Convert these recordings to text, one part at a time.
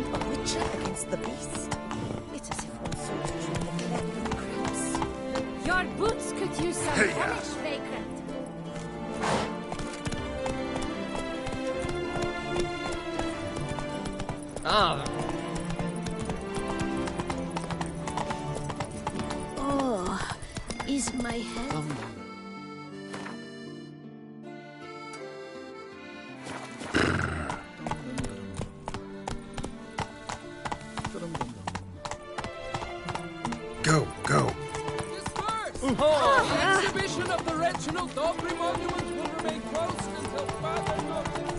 A witcher against the beast. It's as if one saw the tree declared with crabs. Your boots could use some polish, vagrant. Ah. Oh, is my head... Go, go. The exhibition of the Reginald Aubrey monument will remain closed until further notice.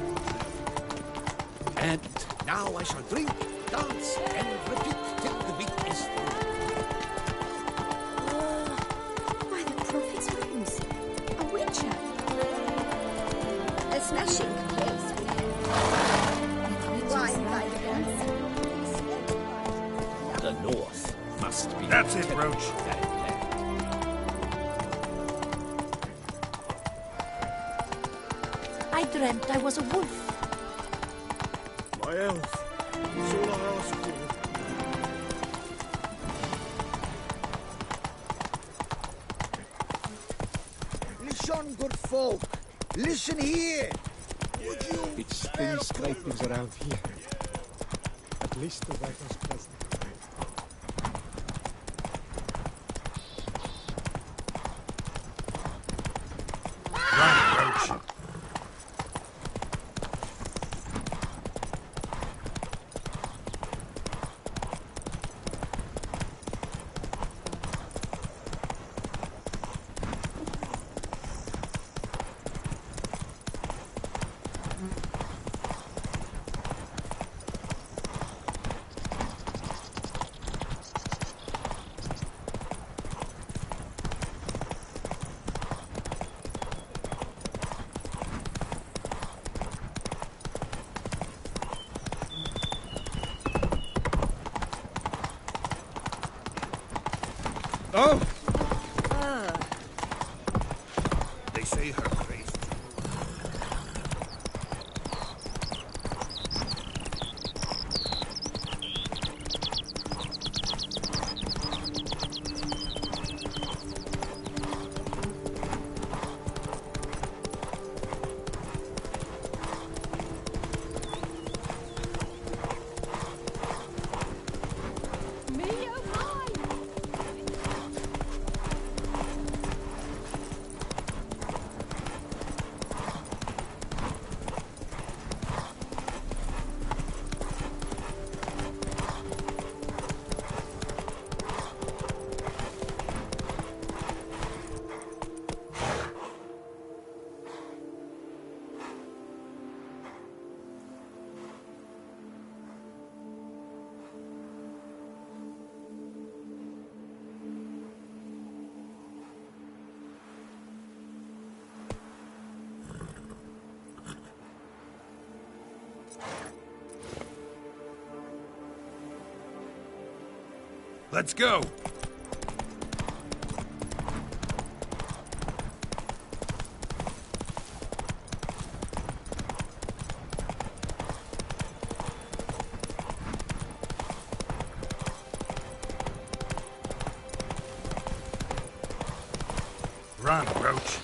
And now I shall drink, dance, and repeat till the beat is through. By the prophet's wounds, a witcher. A smashing case we have. Wine by The North must be... That's it, Roach. I dreamt I was a wolf. My elf. That's all I ask for. Listen, good folk. Listen here. Would you... It's thin scrapings around here. At least the wagon's present. Run, Roach. Oh! They say her faith. Let's go. Run, Roach.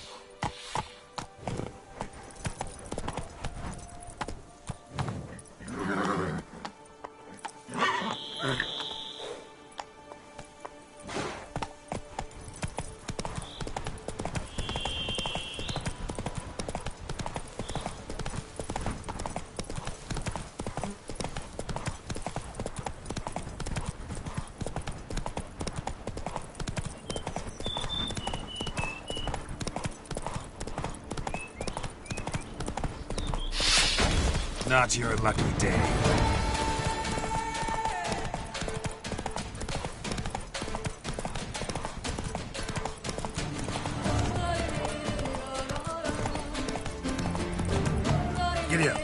Not your lucky day. Giddy up.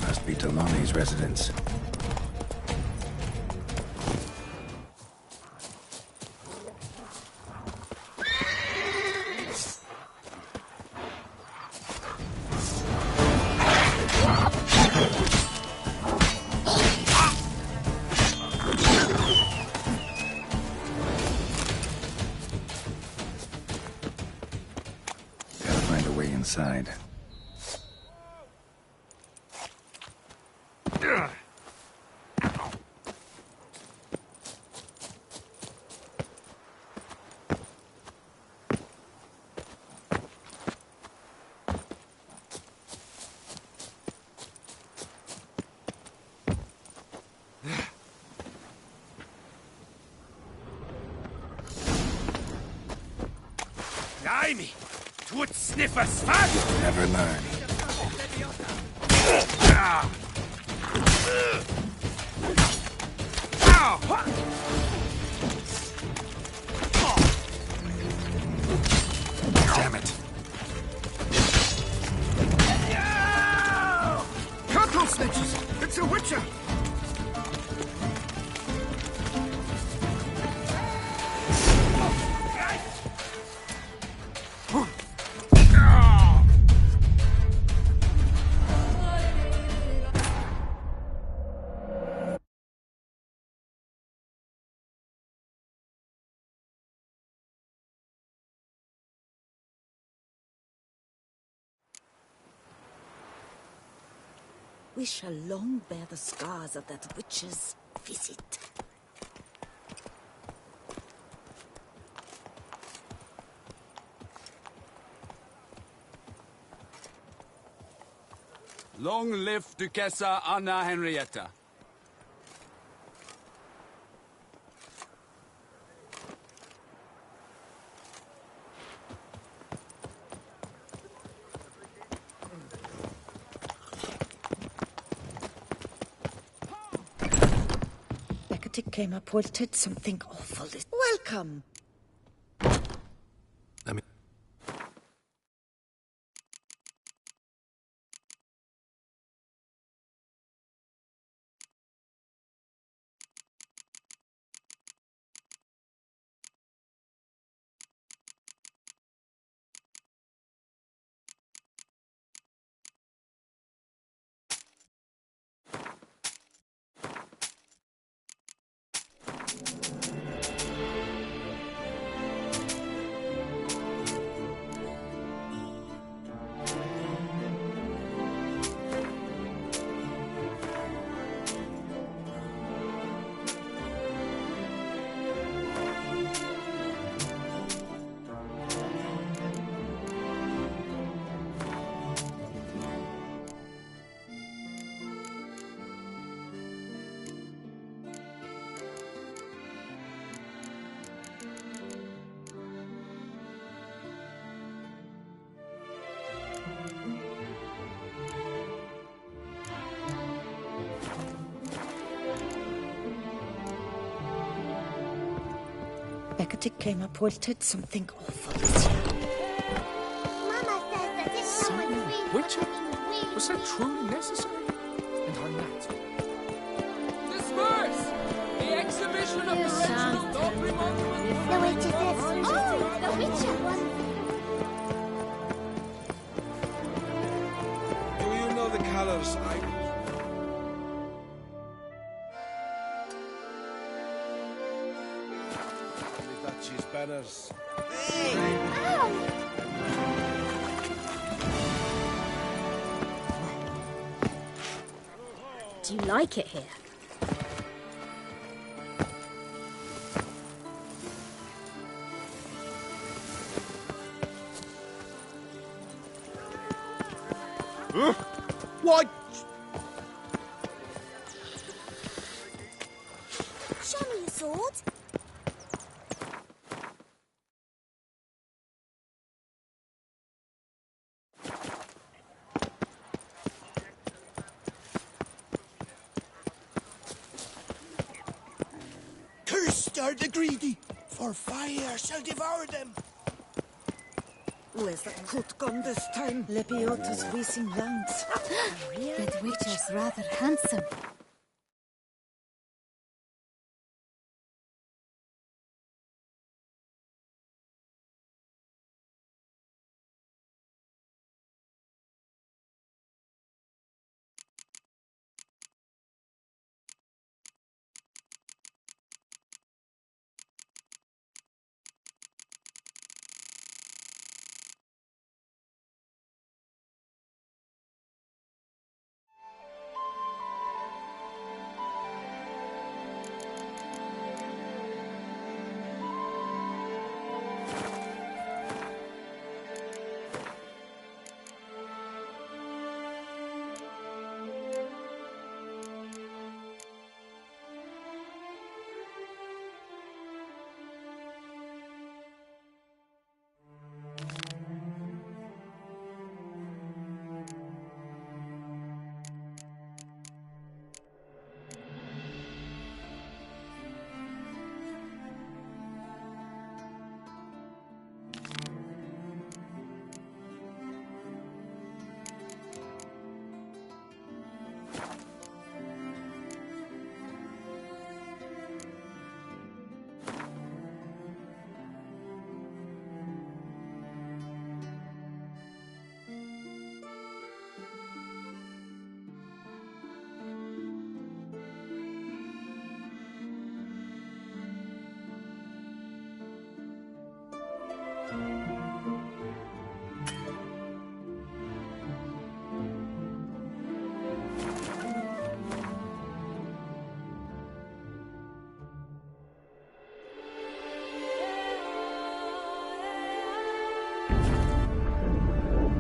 Must be Talani's residence. Gotta find a way inside. Blimey! Twould sniff us fast! Never learn. Damn it. Cutthroat snitches! It's a witcher! We shall long bear the scars of that witch's visit. Long live Duchessa Anna Henrietta. Hecate came up, wilted something awful. Welcome. Let me... Hecate came up, wilted something awful this year. Mama says that if someone screams Witcher? something really Was that truly necessary? And I'm not. Disperse! The exhibition of the Reginald Daubry monument. The witch is this. Oh, the Witcher one. Do you know the colors I... The Duchy's banners. Do you like it here? What? Show me your sword. Cursed are the greedy, for fire shall devour them. Where's that coat gone this time? Lepiota's racing lance. That Witcher's rather handsome.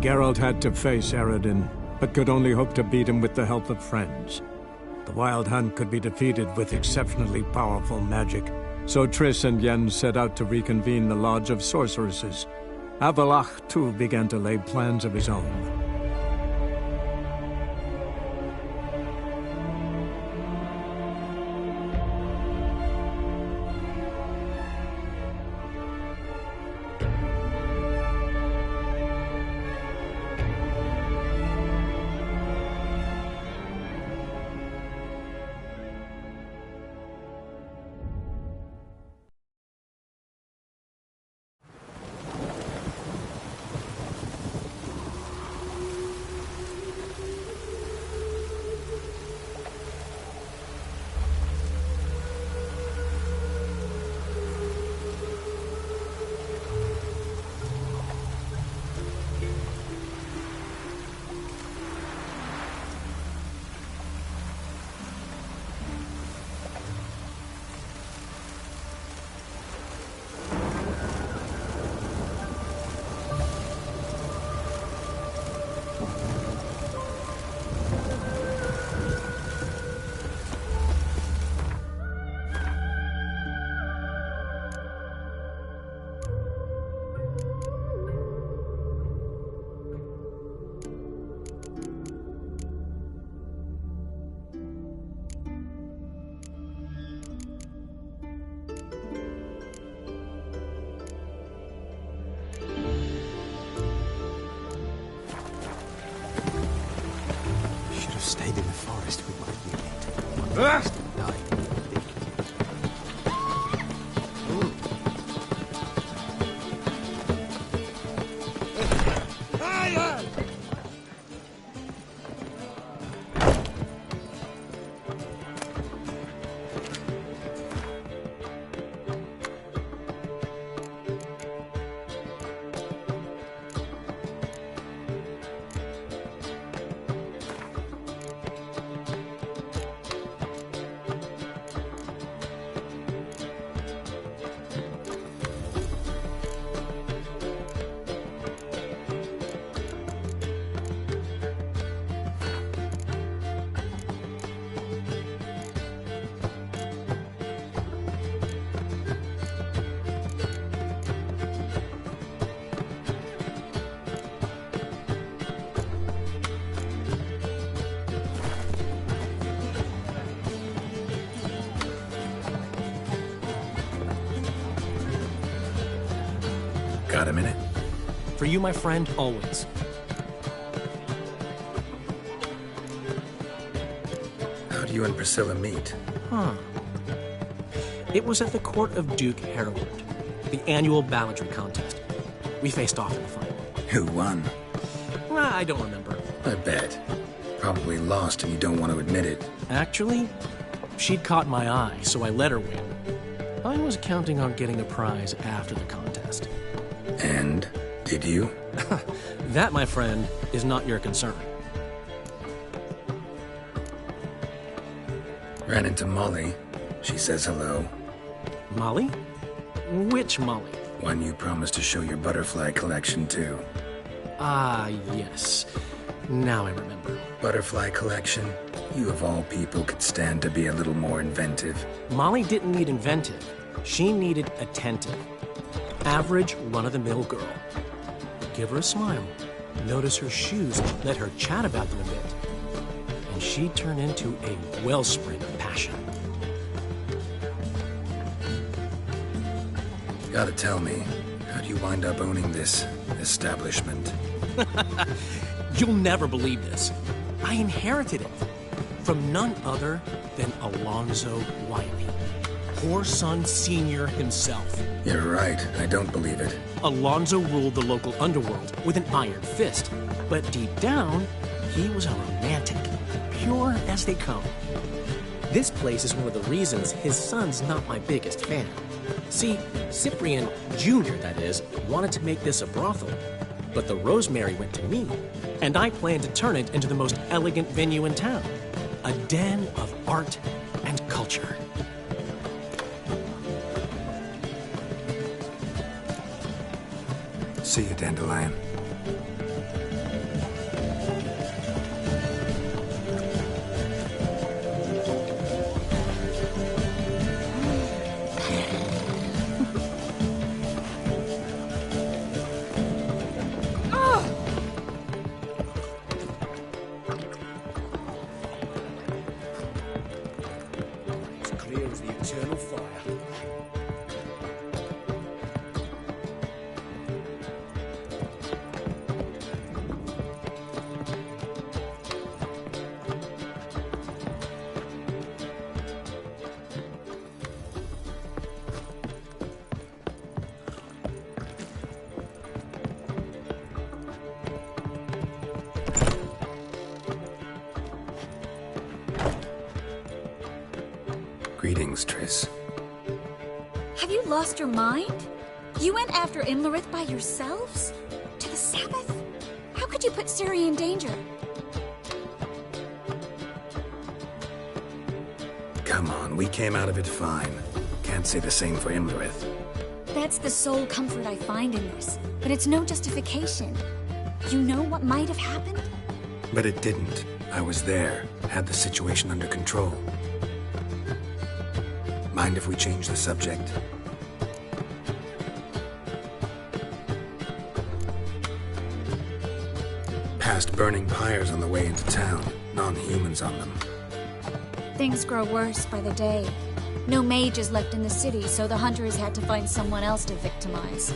Geralt had to face Eredin, but could only hope to beat him with the help of friends. The Wild Hunt could be defeated with exceptionally powerful magic, so Triss and Yen set out to reconvene the Lodge of Sorceresses. Avallac'h, too, began to lay plans of his own. Stayed in the forest with my unit. Die. Got a minute? For you, my friend, always. How do you and Priscilla meet? Huh. It was at the court of Duke Hereward, the annual balladry contest. We faced off in the final. Who won? I don't remember. I bet. Probably lost and you don't want to admit it. Actually, she'd caught my eye, so I let her win. I was counting on getting a prize after the contest. And? Did you? That, my friend, is not your concern. Ran into Molly. She says hello. Molly? Which Molly? One you promised to show your butterfly collection to. Ah, yes. Now I remember. Butterfly collection? You of all people could stand to be a little more inventive. Molly didn't need inventive. She needed attentive. Average, run-of-the-mill girl. Give her a smile. Notice her shoes. Let her chat about them a bit. And she'd turn into a wellspring of passion. Gotta tell me, how do you wind up owning this establishment? You'll never believe this. I inherited it from none other than Alonzo Wiley, Whoreson Sr. himself. You're right, I don't believe it. Alonzo ruled the local underworld with an iron fist, but deep down, he was a romantic, pure as they come. This place is one of the reasons his son's not my biggest fan. See, Cyprian Jr., that is, wanted to make this a brothel, but the Rosemary went to me, and I planned to turn it into the most elegant venue in town, a den of art and culture. See you, Dandelion. Clear as the eternal fire. Greetings, Triss. Have you lost your mind? You went after Imlerith by yourselves? To the Sabbath? How could you put Ciri in danger? Come on, we came out of it fine. Can't say the same for Imlerith. That's the sole comfort I find in this, but it's no justification. You know what might have happened? But it didn't. I was there, had the situation under control. Mind if we change the subject? Past burning pyres on the way into town, non-humans on them. Things grow worse by the day. No mages left in the city, so the hunters had to find someone else to victimize.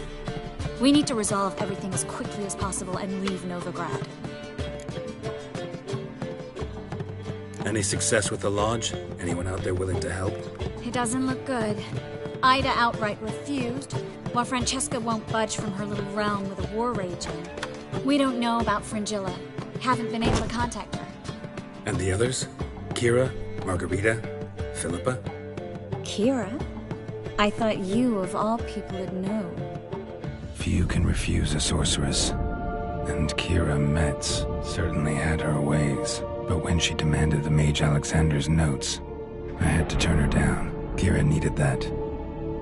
We need to resolve everything as quickly as possible and leave Novigrad. Any success with the Lodge? Anyone out there willing to help? It doesn't look good. Ida outright refused, while Francesca won't budge from her little realm with a war raging. We don't know about Fringilla. Haven't been able to contact her. And the others? Kira? Margarita? Philippa? Kira? I thought you, of all people, would know. Few can refuse a sorceress. And Kira Metz certainly had her ways. But when she demanded the Mage Alexander's notes, I had to turn her down. Kira needed that,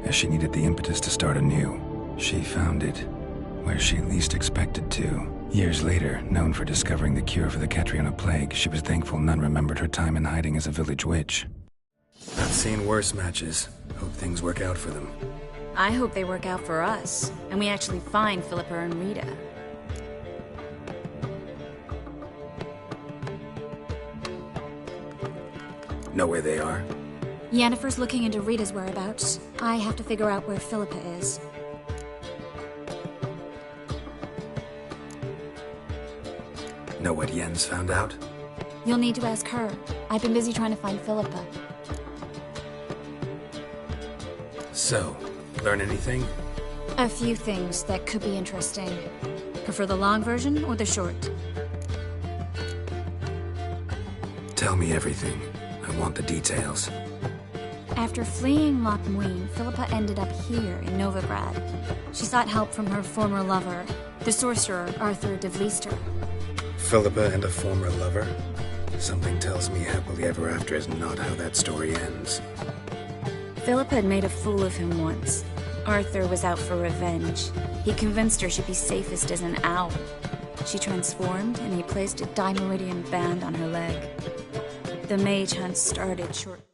as she needed the impetus to start anew. She found it where she least expected to. Years later, known for discovering the cure for the Catriona plague, she was thankful none remembered her time in hiding as a village witch. I've seen worse matches. Hope things work out for them. I hope they work out for us, and we actually find Philippa and Rita. Know where they are? Yennefer's looking into Rita's whereabouts. I have to figure out where Philippa is. Know what Jens found out? You'll need to ask her. I've been busy trying to find Philippa. So, learn anything? A few things that could be interesting. Prefer the long version or the short? Tell me everything. I want the details. After fleeing Loch Muin, Philippa ended up here in Novigrad. She sought help from her former lover, the sorcerer Arthur de Vlister. Philippa and a former lover? Something tells me happily ever after is not how that story ends. Philippa had made a fool of him once. Arthur was out for revenge. He convinced her she'd be safest as an owl. She transformed, and he placed a Dimeridian band on her leg. The mage hunt started shortly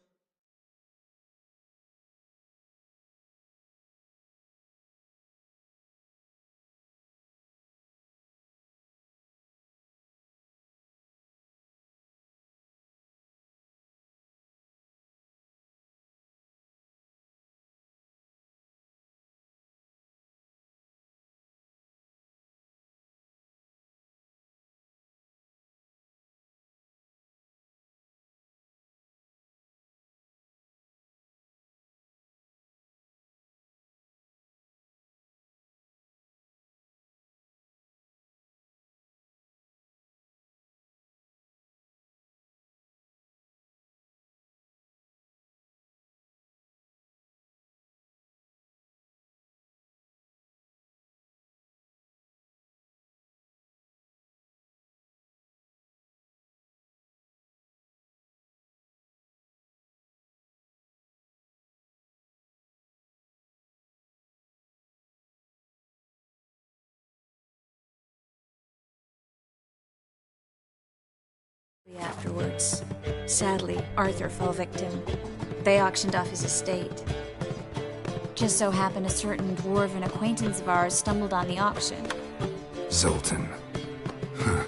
afterwards. Sadly, Arthur fell victim. They auctioned off his estate. Just so happened a certain dwarven acquaintance of ours stumbled on the auction. Zoltan. Huh.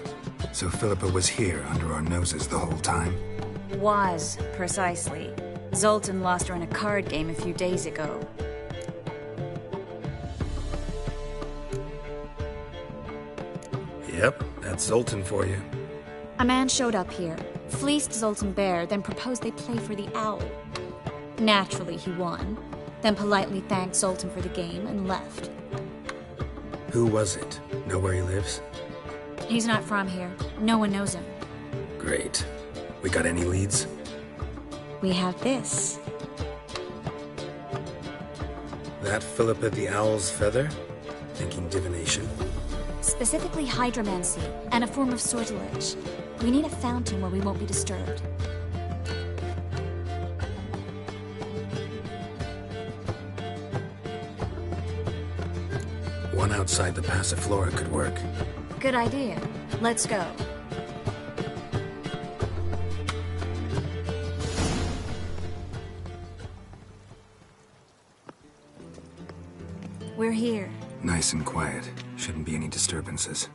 So Philippa was here under our noses the whole time? Was, precisely. Zoltan lost her in a card game a few days ago. Yep, that's Zoltan for you. A man showed up here, fleeced Zoltan bare, then proposed they play for the owl. Naturally, he won, then politely thanked Zoltan for the game and left. Who was it? Know where he lives? He's not from here. No one knows him. Great. We got any leads? We have this. That Philippa the Owl's feather? Thinking divination? Specifically hydromancy, and a form of sortilege. We need a fountain where we won't be disturbed. One outside the Passiflora could work. Good idea. Let's go. We're here. Nice and quiet. Shouldn't be any disturbances.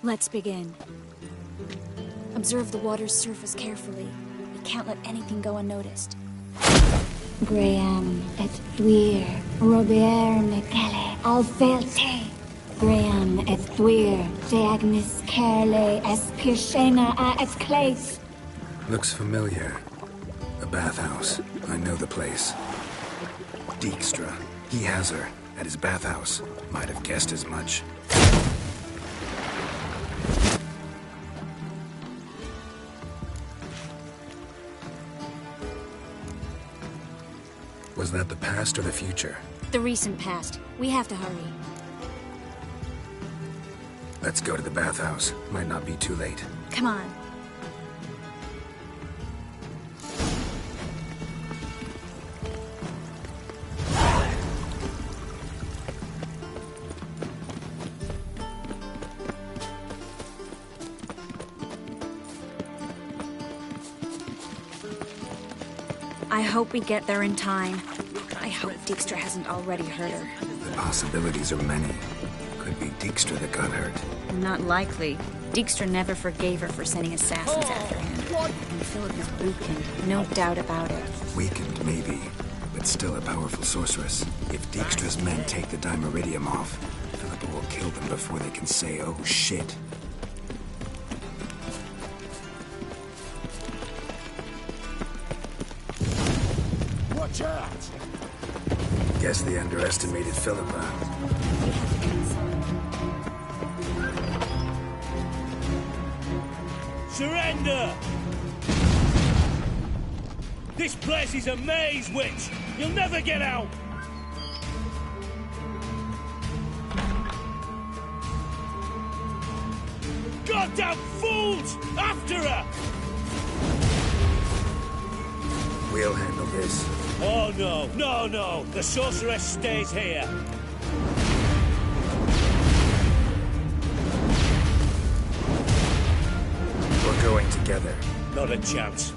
Let's begin. Observe the water's surface carefully. We can't let anything go unnoticed. Graham et thuir, Robert Michele, Alfelte. Graham et thuir, Deagnis Kerle, Espirshena a Esclase. Looks familiar. A bathhouse. I know the place. Dijkstra. He has her. At his bathhouse. Might have guessed as much. Was that the past or the future? The recent past. We have to hurry. Let's go to the bathhouse. Might not be too late. Come on. I hope we get there in time. I hope Dijkstra hasn't already hurt her. The possibilities are many. Could be Dijkstra that got hurt. Not likely. Dijkstra never forgave her for sending assassins after him. And Philip is weakened, no doubt about it. Weakened, maybe, but still a powerful sorceress. If Dijkstra's men take the Dimeridium off, Philippa will kill them before they can say, oh shit. out! Guess they underestimated Philippa. Surrender! This place is a maze, witch! You'll never get out! Goddamn fools! After her! We'll handle this. Oh no, no, no! The sorceress stays here! We're going together. Not a chance.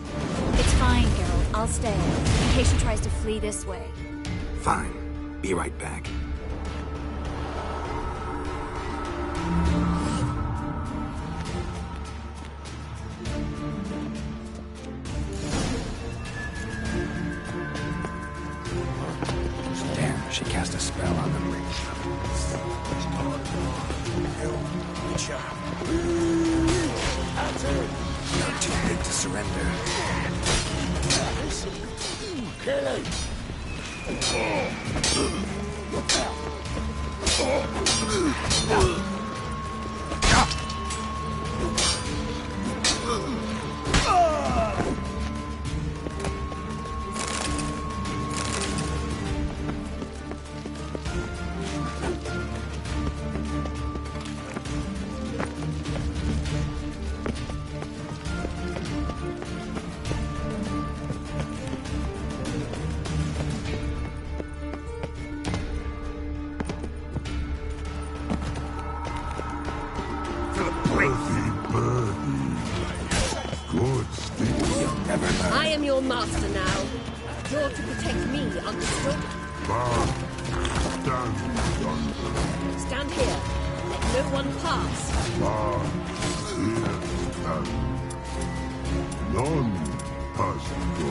It's fine, Geralt. I'll stay, in case she tries to flee this way. Fine. Be right back. Damn, she cast a spell on them. You're too big to surrender. I am your master now. You're to protect me, understood? Stand here. Let no one pass. None pass go.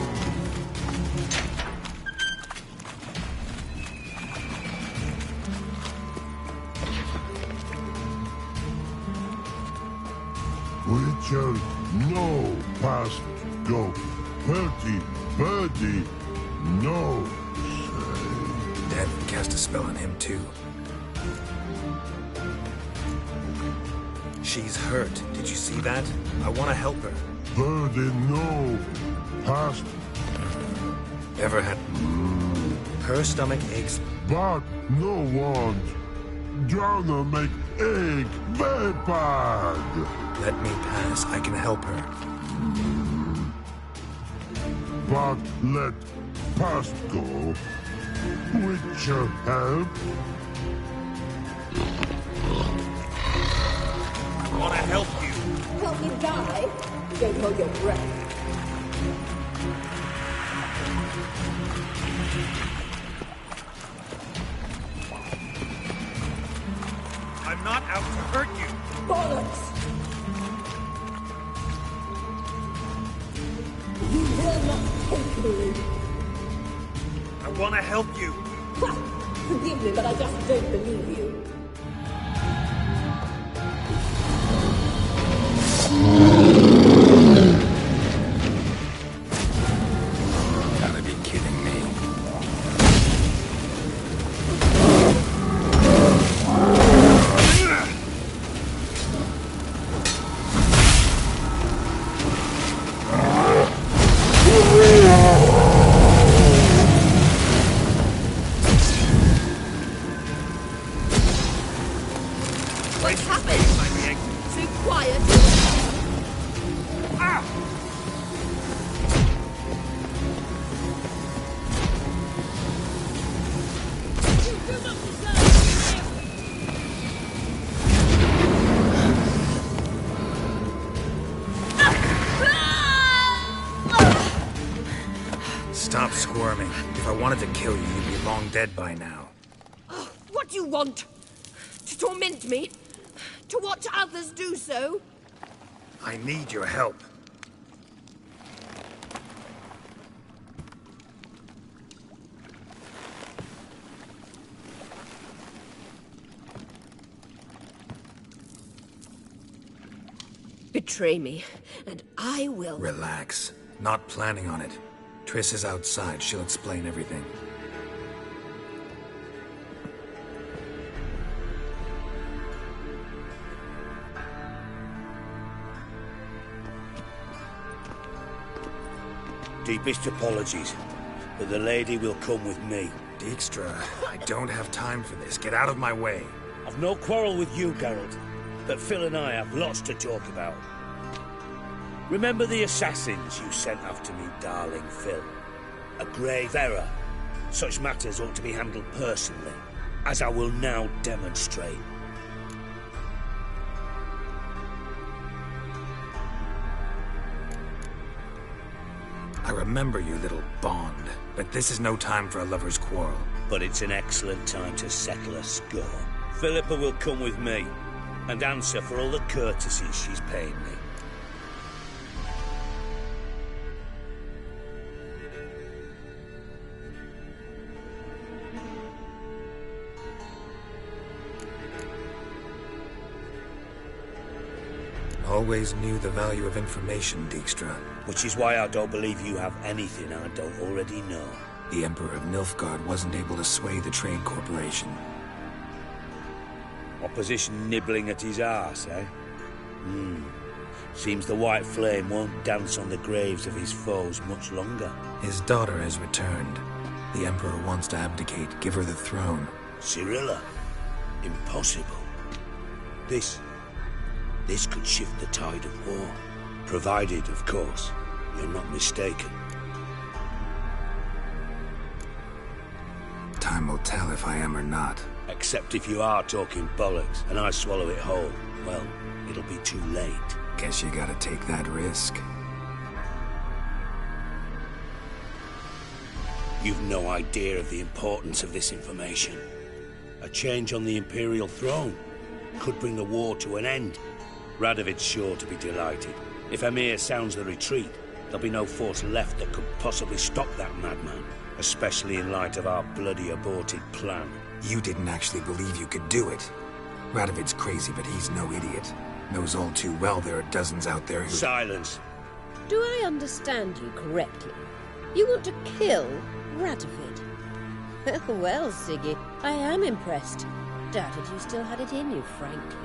Witcher, no past go. Bertie, birdie, no say. Dad cast a spell on him too. She's hurt. Did you see that? I want to help her. Birdie, no past. Ever had... Her stomach aches. But no want. Drowner make egg very bad. Let me pass. I can help her. But let past go. Witcher help. I want to help you. Help you die? Don't hold your breath. I'm not out to hurt you. Bollocks! You will not take me. I want to help you. Ha! Forgive me, but I just don't believe you. Gotta be kidding me. What's happened? So quiet. Stop squirming. If I wanted to kill you, you'd be long dead by now. What do you want? To torment me? To watch others do so? I need your help. Betray me, and I will... Relax. Not planning on it. Triss is outside. She'll explain everything. Deepest apologies, but the lady will come with me. Dijkstra, I don't have time for this. Get out of my way. I've no quarrel with you, Geralt, but Phil and I have lots to talk about. Remember the assassins you sent after me, darling Phil? A grave error. Such matters ought to be handled personally, as I will now demonstrate. I remember you, little Bond, but this is no time for a lover's quarrel. But it's an excellent time to settle a score. Philippa will come with me, and answer for all the courtesies she's paying me. Always knew the value of information, Dijkstra. Which is why I don't believe you have anything I don't already know. The Emperor of Nilfgaard wasn't able to sway the Trade Corporation. Opposition nibbling at his arse, eh? Seems the White Flame won't dance on the graves of his foes much longer. His daughter has returned. The Emperor wants to abdicate, give her the throne. Cirilla? Impossible. This could shift the tide of war. Provided, of course, you're not mistaken. Time will tell if I am or not. Except if you are talking bollocks, and I swallow it whole. Well, it'll be too late. Guess you gotta take that risk. You've no idea of the importance of this information. A change on the Imperial throne could bring the war to an end. Radovid's sure to be delighted. If Emir sounds the retreat, there'll be no force left that could possibly stop that madman. Especially in light of our bloody aborted plan. You didn't actually believe you could do it. Radovid's crazy, but he's no idiot. Knows all too well there are dozens out there who— Silence! Do I understand you correctly? You want to kill Radovid? Well, Siggy, I am impressed. Doubted you still had it in you, frankly.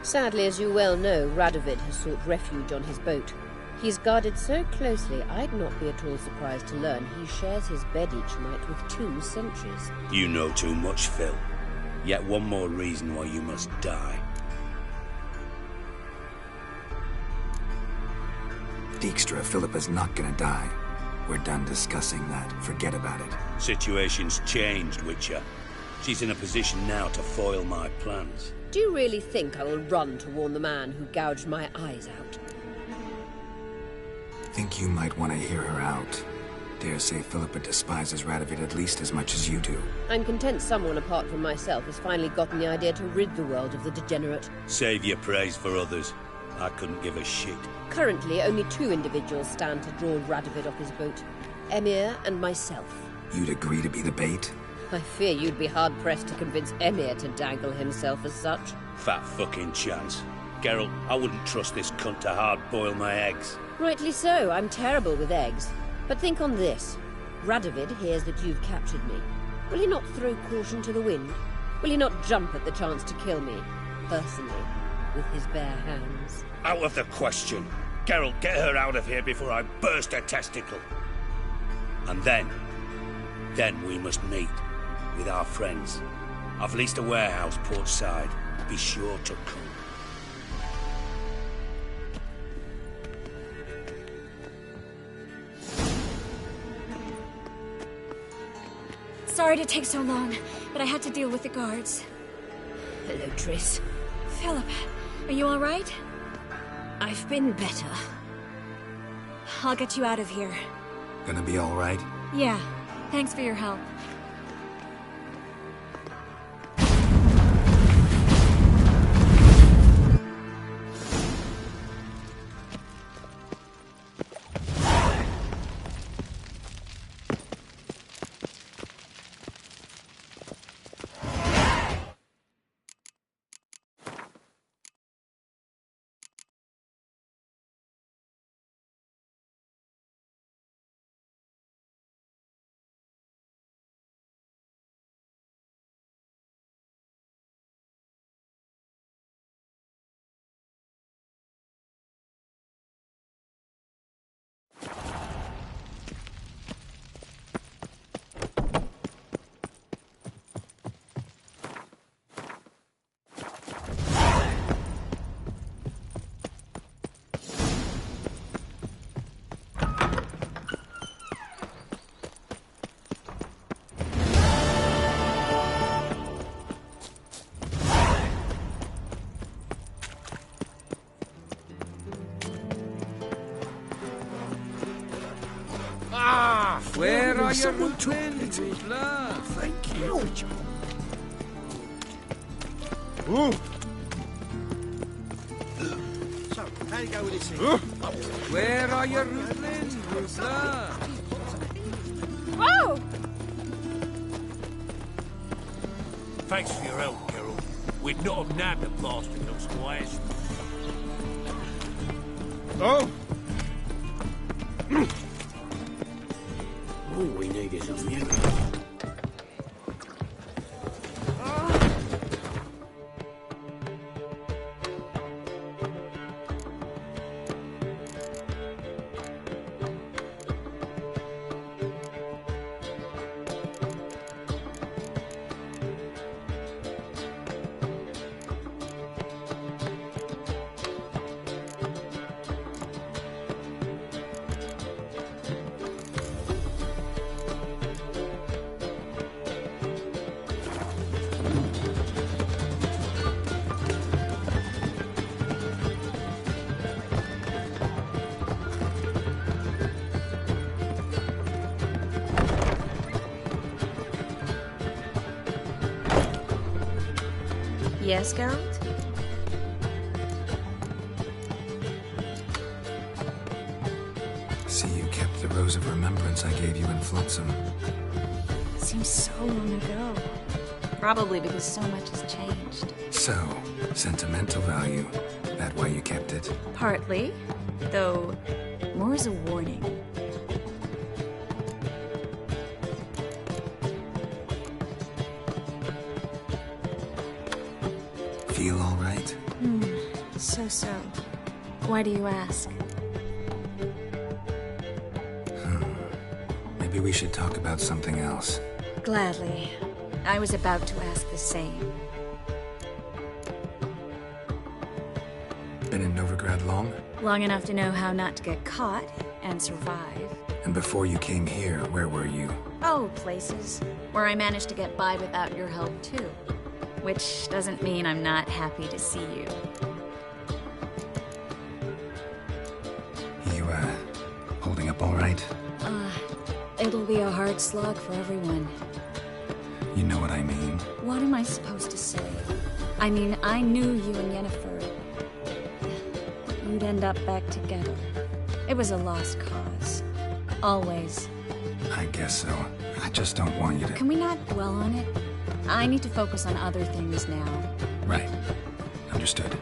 Sadly, as you well know, Radovid has sought refuge on his boat. He's guarded so closely, I'd not be at all surprised to learn he shares his bed each night with 2 sentries. You know too much, Phil. Yet one more reason why you must die. Dijkstra, Philippa's not gonna die. We're done discussing that. Forget about it. Situation's changed, Witcher. She's in a position now to foil my plans. Do you really think I will run to warn the man who gouged my eyes out? Think you might want to hear her out. Dare say Philippa despises Radovid at least as much as you do. I'm content someone apart from myself has finally gotten the idea to rid the world of the degenerate. Save your praise for others. I couldn't give a shit. Currently, only 2 individuals stand to draw Radovid off his boat. Emir and myself. You'd agree to be the bait? I fear you'd be hard-pressed to convince Emir to dangle himself as such. Fat fucking chance. Geralt, I wouldn't trust this cunt to hard-boil my eggs. Rightly so, I'm terrible with eggs. But think on this. Radovid hears that you've captured me. Will he not throw caution to the wind? Will he not jump at the chance to kill me, personally, with his bare hands? Out of the question. Geralt, get her out of here before I burst her testicle. And then we must meet with our friends. I've leased a warehouse port side. Be sure to come. Sorry to take so long, but I had to deal with the guards. Hello, Triss. Philip, are you all right? I've been better. I'll get you out of here. Gonna be all right? Yeah. Thanks for your help. someone took it. Thank you. Ooh. So, how you go with this thing? Where are your rootlings, Rusla? Whoa! Thanks for your help, Geralt. We'd not have nabbed the bastard, no squires. Oh! All we need is a mule. Yes, Geralt? See, you kept the Rose of Remembrance I gave you in Flotsam. Seems so long ago. Probably because so much has changed. So, sentimental value. That why you kept it? Partly, though more as a warning. Feel all right? So. Why do you ask? Maybe we should talk about something else. Gladly. I was about to ask the same. Been in Novigrad long? Long enough to know how not to get caught and survive. And before you came here, where were you? Oh, places where I managed to get by without your help, too. Which doesn't mean I'm not happy to see you. You, holding up all right? It'll be a hard slog for everyone. You know what I mean. What am I supposed to say? I mean, I knew you and Yennefer. You'd end up back together. It was a lost cause. Always. I guess so. I just don't want you to... Can we not dwell on it? I need to focus on other things now. Right. Understood.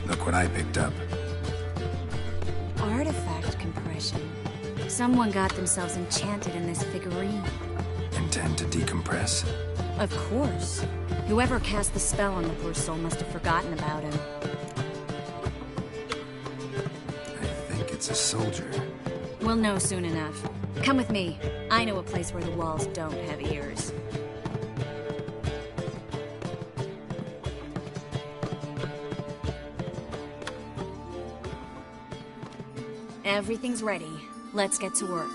Look what I picked up. Artifact compression. Someone got themselves enchanted in this figurine. Intend to decompress? Of course. Whoever cast the spell on the poor soul must have forgotten about him. I think it's a soldier. We'll know soon enough. Come with me. I know a place where the walls don't have ears. Everything's ready. Let's get to work.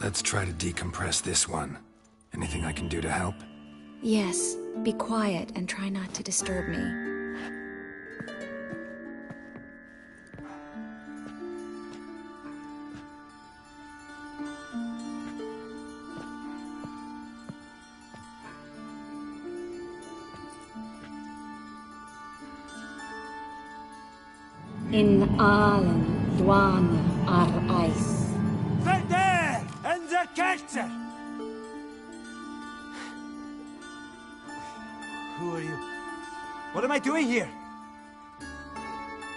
Let's try to decompress this one. Anything I can do to help? Yes, be quiet and try not to disturb me. In Allen, Dwana, ar Eis. There! And the catcher! Who are you? What am I doing here?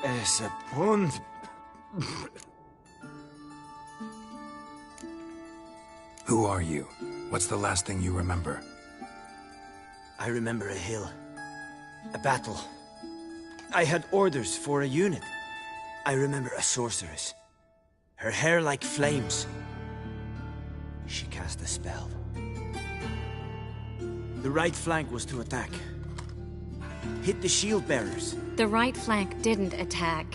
Es a pond. Who are you? What's the last thing you remember? I remember a hill. A battle. I had orders for a unit. I remember a sorceress. Her hair like flames. She cast a spell. The right flank was to attack. Hit the shield bearers. The right flank didn't attack,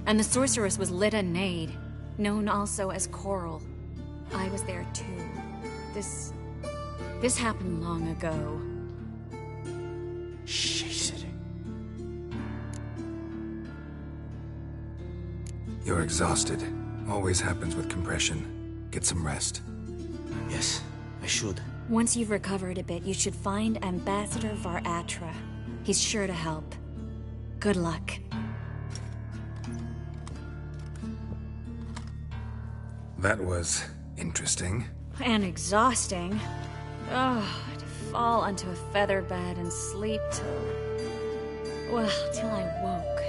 and the sorceress was Lyta Nade, known also as Coral. I was there too. This happened long ago. You're exhausted. Always happens with compression. Get some rest. Yes, I should. Once you've recovered a bit, you should find Ambassador Var-Atra. He's sure to help. Good luck. That was interesting. And exhausting. Oh, to fall onto a feather bed and sleep till I woke.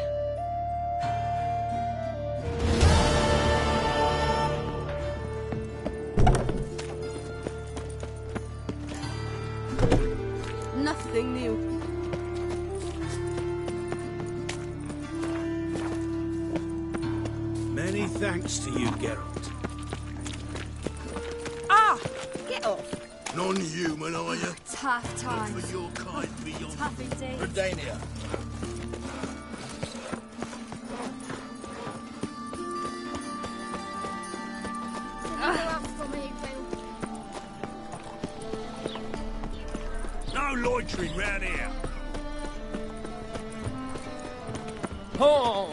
Nothing new. Many thanks to you, Geralt. Ah! Get off! Non-human, are you? Tough Not times. for your kind beyond Tough indeed. Redania. No loitering round here. Oh!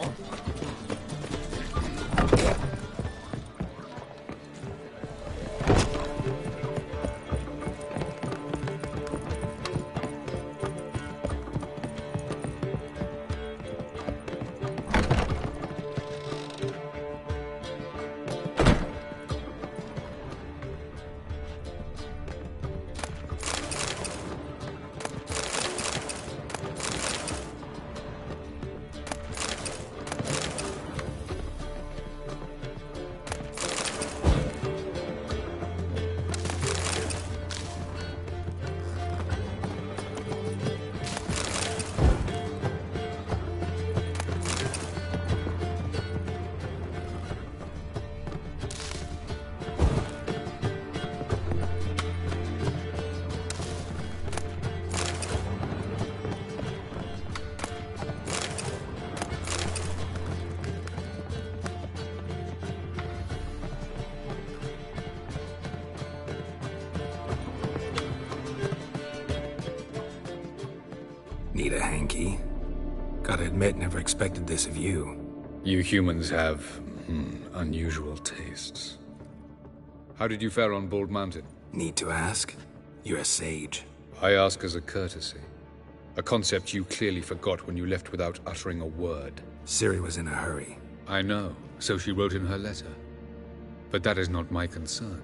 Need a hanky? Gotta admit, never expected this of you. You humans have, unusual tastes. How did you fare on Bald Mountain? Need to ask? You're a sage. I ask as a courtesy. A concept you clearly forgot when you left without uttering a word. Ciri was in a hurry. I know, so she wrote in her letter. But that is not my concern.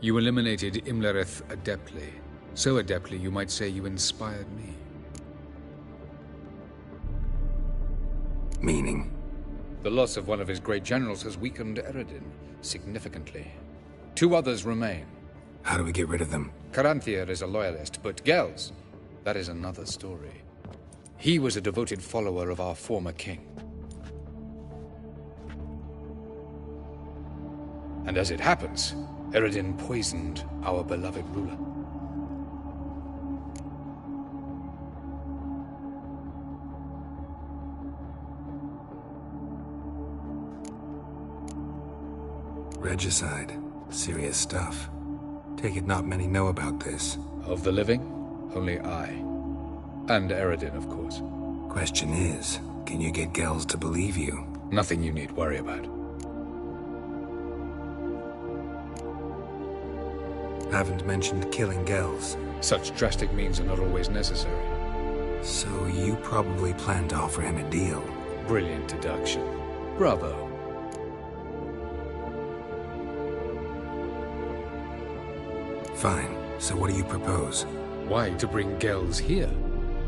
You eliminated Imlerith adeptly. So adeptly, you might say you inspired me. Meaning? The loss of one of his great generals has weakened Eredin significantly. 2 others remain. How do we get rid of them? Caranthir is a loyalist, but Gels, that is another story. He was a devoted follower of our former king. And as it happens, Eredin poisoned our beloved ruler. Regicide. Serious stuff. Take it not many know about this. Of the living, only I. And Eredin, of course. Question is, can you get Gels to believe you? Nothing you need worry about. Haven't mentioned killing Gels. Such drastic means are not always necessary. So you probably plan to offer him a deal. Brilliant deduction. Bravo. Fine. So what do you propose? Why, to bring Gels here.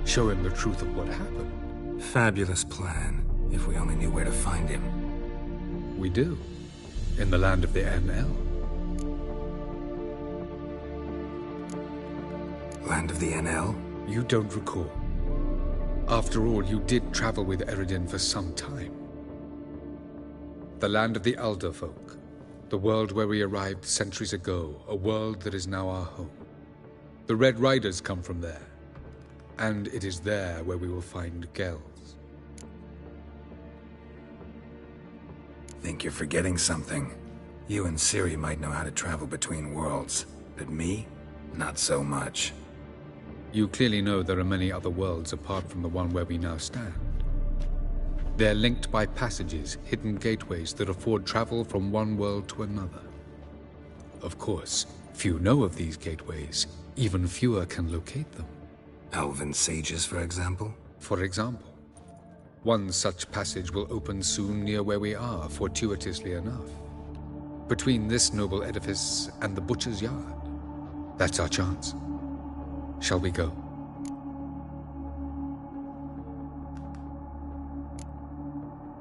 Show him the truth of what happened. Fabulous plan, if we only knew where to find him. We do. In the land of the NL. Land of the NL? You don't recall. After all, you did travel with Eredin for some time. The land of the Alder folk. The world where we arrived centuries ago, a world that is now our home. The Red Riders come from there, and it is there where we will find Gels. Think you're forgetting something. You and Ciri might know how to travel between worlds, but me? Not so much. You clearly know there are many other worlds apart from the one where we now stand. They're linked by passages, hidden gateways that afford travel from one world to another. Of course, few know of these gateways. Even fewer can locate them. Elven sages, for example? For example. One such passage will open soon near where we are, fortuitously enough. Between this noble edifice and the butcher's yard. That's our chance. Shall we go?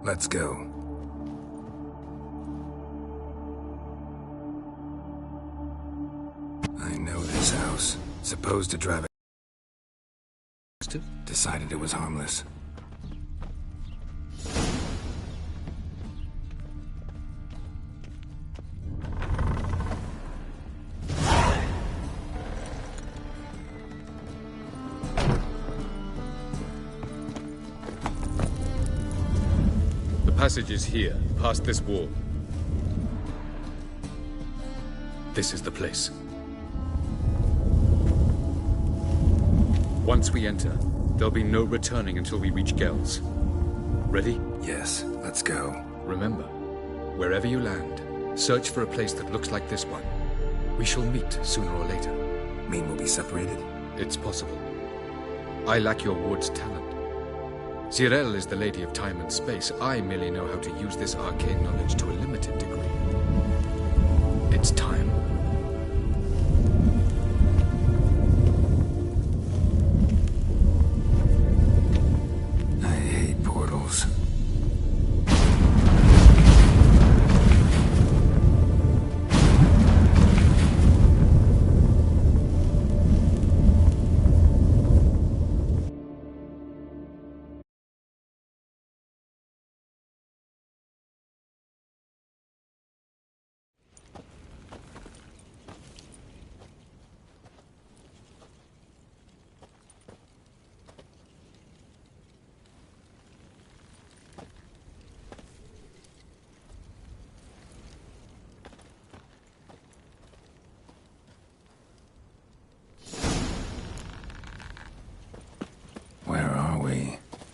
Let's go. I know this house. Supposed to drive it. Decided it was harmless. The passage is here, past this wall. This is the place. Once we enter, there'll be no returning until we reach Gel's. Ready? Yes, let's go. Remember, wherever you land, search for a place that looks like this one. We shall meet sooner or later. Mean we'll be separated? It's possible. I lack your ward's talent. Zirel is the lady of time and space. I merely know how to use this arcane knowledge to a limited degree. It's time. I hate portals.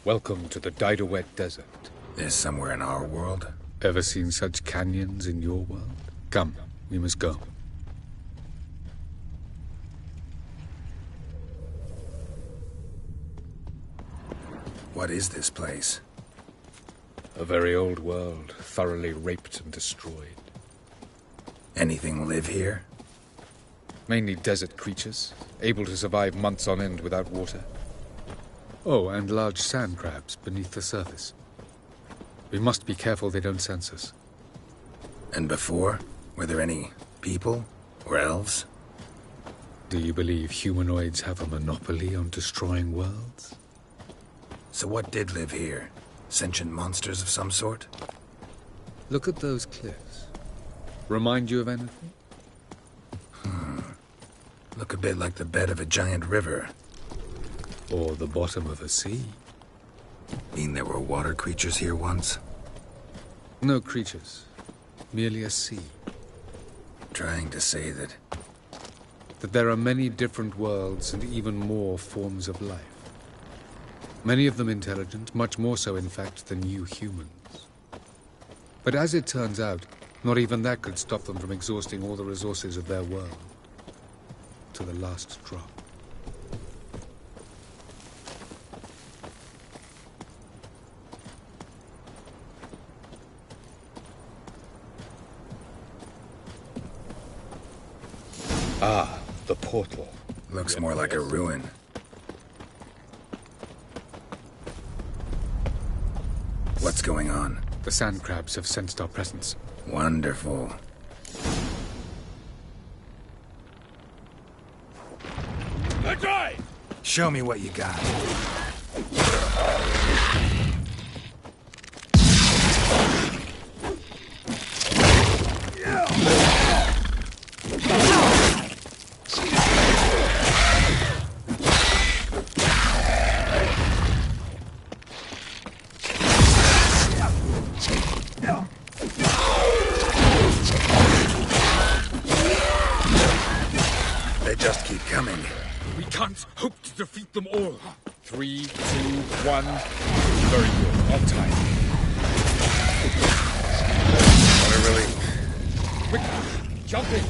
Welcome to the Didowet Desert. Is somewhere in our world? Ever seen such canyons in your world? Come, we must go. What is this place? A very old world, thoroughly raped and destroyed. Anything live here? Mainly desert creatures, able to survive months on end without water. Oh, and large sand crabs beneath the surface. We must be careful they don't sense us. And before? Were there any people? Or elves? Do you believe humanoids have a monopoly on destroying worlds? So what did live here? Sentient monsters of some sort? Look at those cliffs. Remind you of anything? Look a bit like the bed of a giant river. Or the bottom of a sea. Mean there were water creatures here once? No creatures. Merely a sea. Trying to say that there are many different worlds and even more forms of life. Many of them intelligent, much more so in fact than you humans. But as it turns out, not even that could stop them from exhausting all the resources of their world. To the last drop. Ah, the portal. Looks more like a ruin. What's going on? The sand crabs have sensed our presence. Wonderful. Try! Show me what you got. 3, 2, 1. Very good. On time. What a relief. Quick, jump in.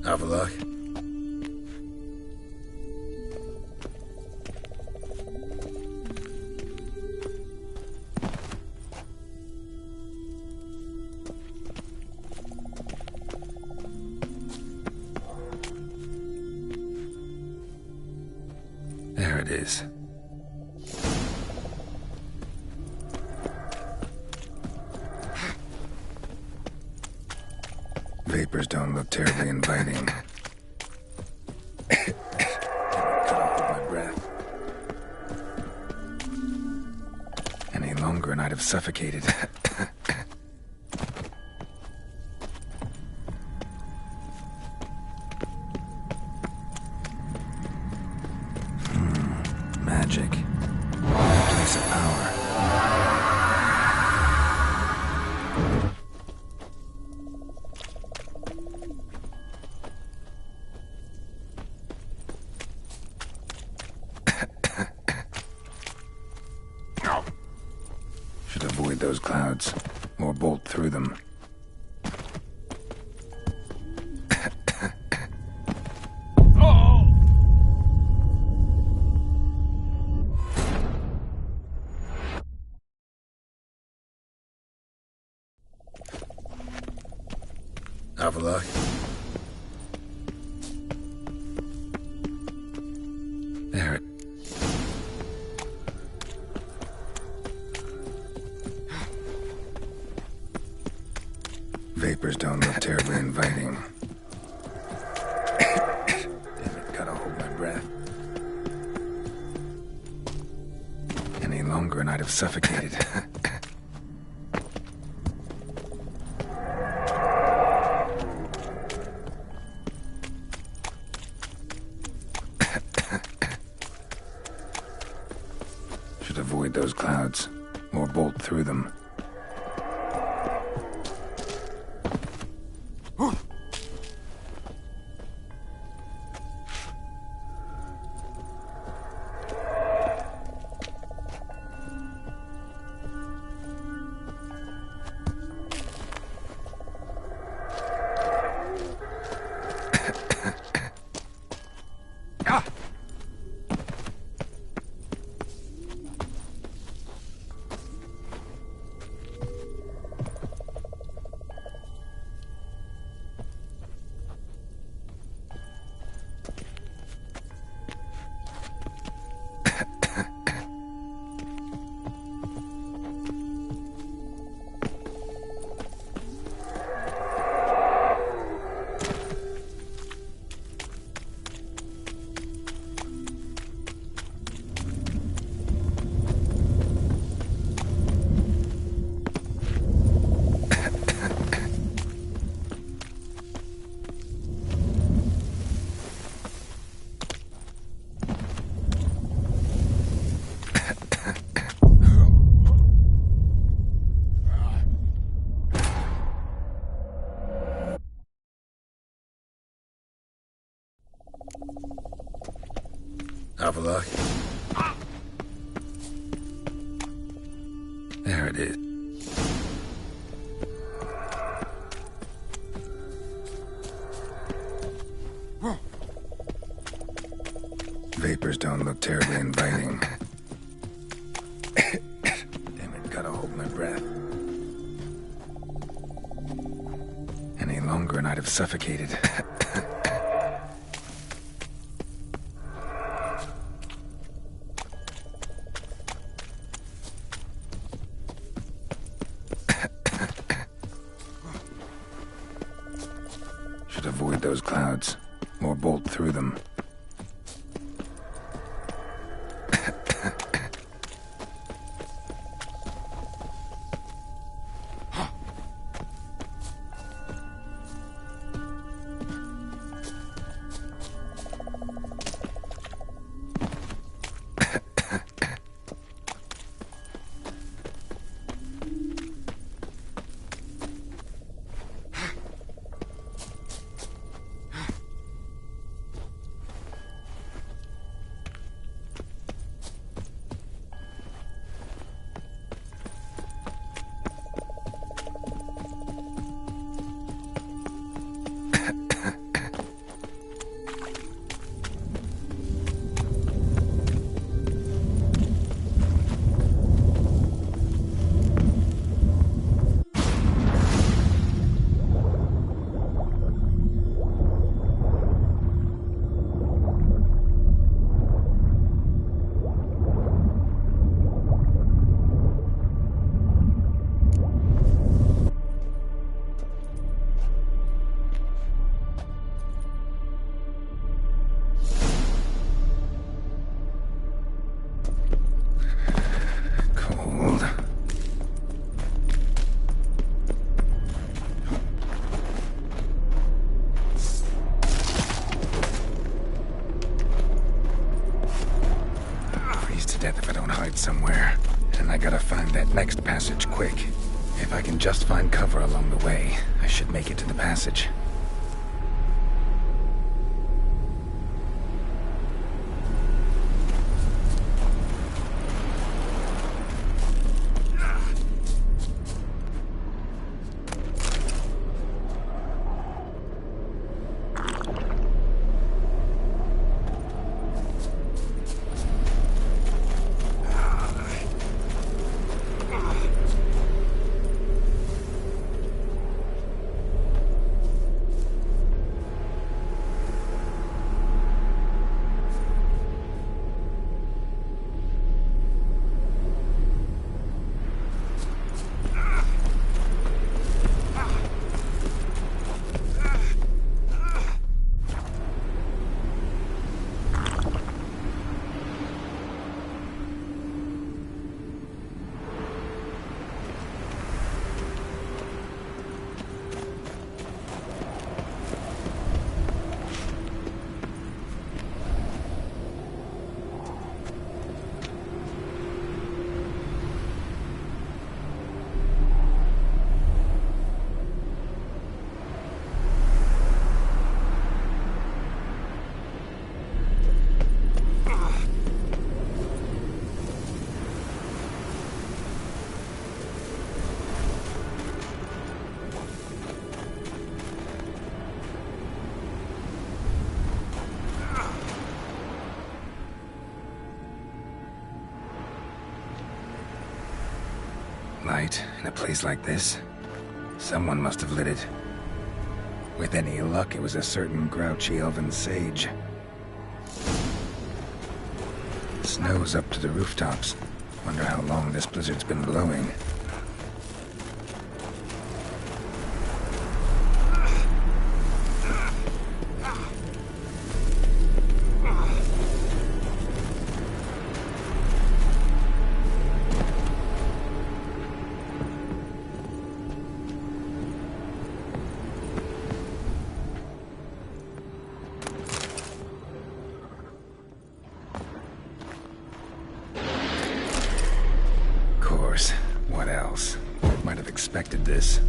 Avallac'h. There it is. Vapors don't look terribly inviting. Gotta hold my breath. Any longer and I'd have suffocated. Magic. A place of power. Should avoid those clouds, or bolt through them. Avallac'h. There it. Vapors don't look terribly inviting. Damn it, gotta hold my breath. Any longer and I'd have suffocated. Should avoid those clouds, or bolt through them. Avallac'h. There it is. Vapors don't look terribly inviting. Damn it, gotta hold my breath. Any longer and I'd have suffocated. Should avoid those clouds, or bolt through them. somewhere, and I gotta find that next passage quick. If I can just find cover along the way, I should make it to the passage. Light in a place like this? Someone must have lit it. With any luck, it was a certain grouchy elven sage. Snow's up to the rooftops. Wonder how long this blizzard's been blowing. What else? Might have expected this.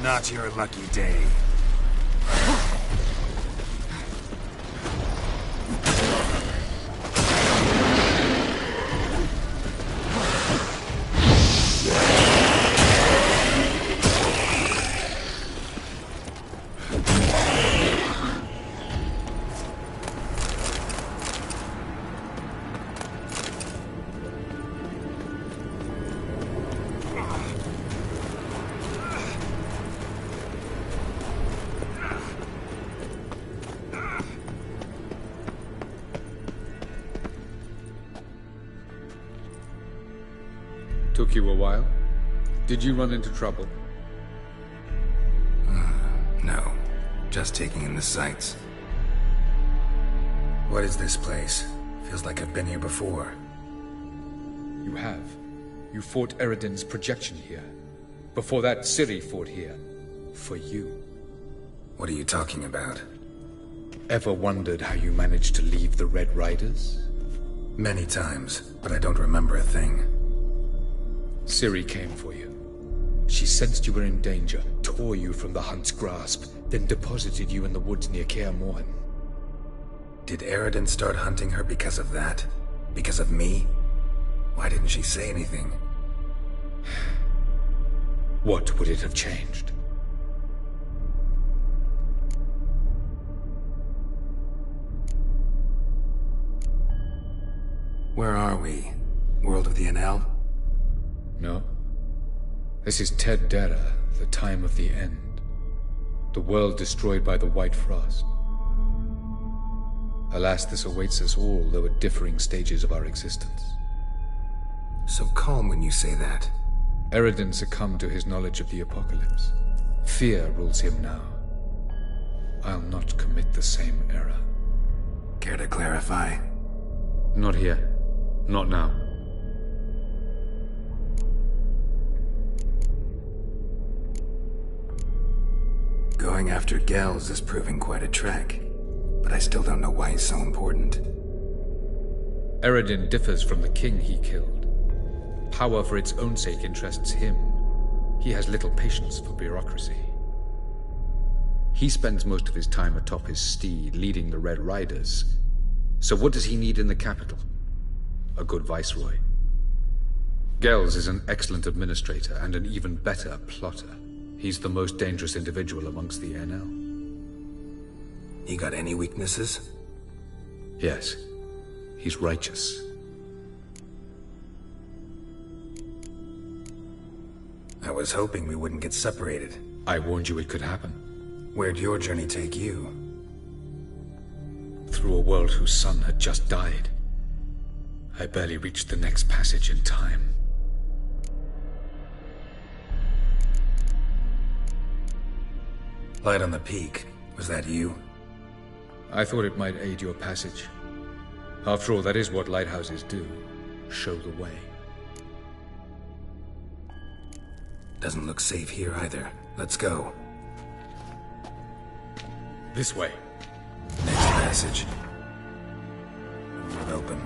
Not your lucky day. Took you a while? Did you run into trouble? No. Just taking in the sights. What is this place? Feels like I've been here before. You have. You fought Eredin's projection here. Before that, Ciri fought here. For you. What are you talking about? Ever wondered how you managed to leave the Red Riders? Many times, but I don't remember a thing. Ciri came for you. She sensed you were in danger, tore you from the Hunt's grasp, then deposited you in the woods near Kaer Morhen. Did Eredin start hunting her because of that? Because of me? Why didn't she say anything? What would it have changed? Where are we? World of the Enel? No. This is Ted Dara, the time of the end. The world destroyed by the White Frost. Alas, this awaits us all, though at differing stages of our existence. So calm when you say that. Eredin succumbed to his knowledge of the apocalypse. Fear rules him now. I'll not commit the same error. Care to clarify? Not here. Not now. Going after Gels is proving quite a trek, but I still don't know why he's so important. Eredin differs from the king he killed. Power for its own sake interests him. He has little patience for bureaucracy. He spends most of his time atop his steed, leading the Red Riders. So what does he need in the capital? A good viceroy. Gels is an excellent administrator and an even better plotter. He's the most dangerous individual amongst the Enel. He got any weaknesses? Yes. He's righteous. I was hoping we wouldn't get separated. I warned you it could happen. Where'd your journey take you? Through a world whose son had just died. I barely reached the next passage in time. Light on the peak. Was that you? I thought it might aid your passage. After all, that is what lighthouses do. Show the way. Doesn't look safe here either. Let's go. This way. Next passage. Not open.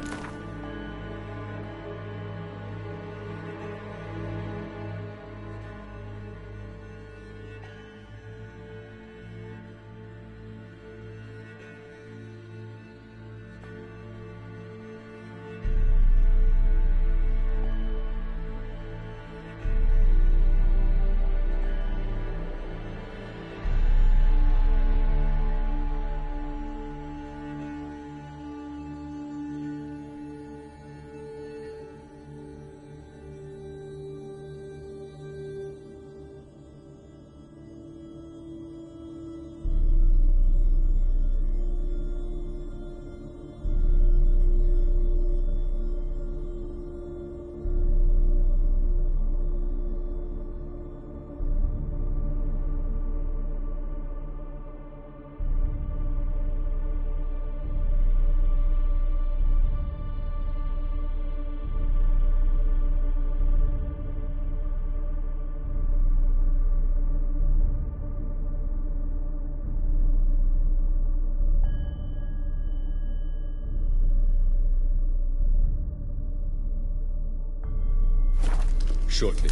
Shortly.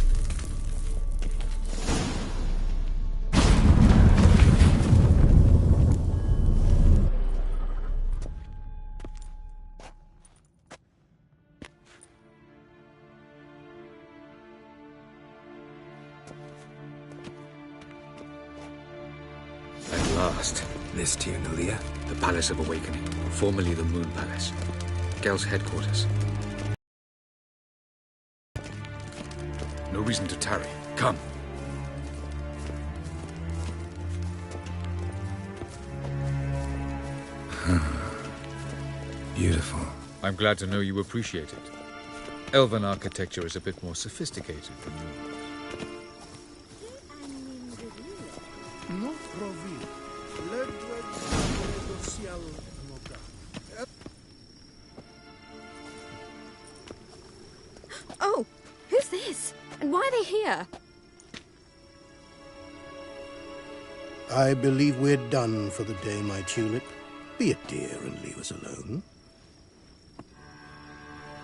At last. This Tir Nalia? The Palace of Awakening, formerly the Moon Palace. Gel's headquarters. No reason to tarry. Come. Beautiful. I'm glad to know you appreciate it. Elven architecture is a bit more sophisticated than yours. Oh, who's this? And why are they here? I believe we're done for the day, my tulip. Be a dear and leave us alone.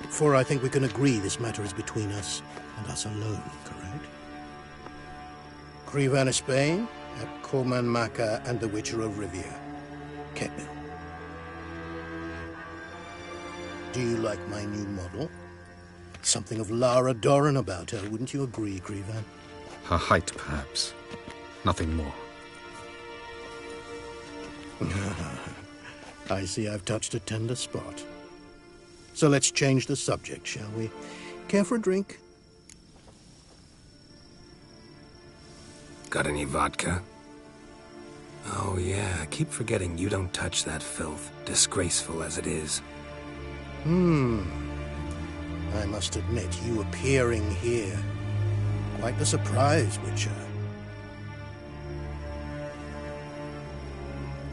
For I think we can agree this matter is between us and us alone, correct? Crevan of Spain, at Corman Maca and the Witcher of Rivia. Ketnil. Do you like my new model? Something of Lara Doran about her, wouldn't you agree, Crevan? Her height, perhaps. Nothing more. I see I've touched a tender spot. So let's change the subject, shall we? Care for a drink? Got any vodka? Oh yeah, I keep forgetting you don't touch that filth, disgraceful as it is. I must admit, you appearing here, quite the surprise, Witcher.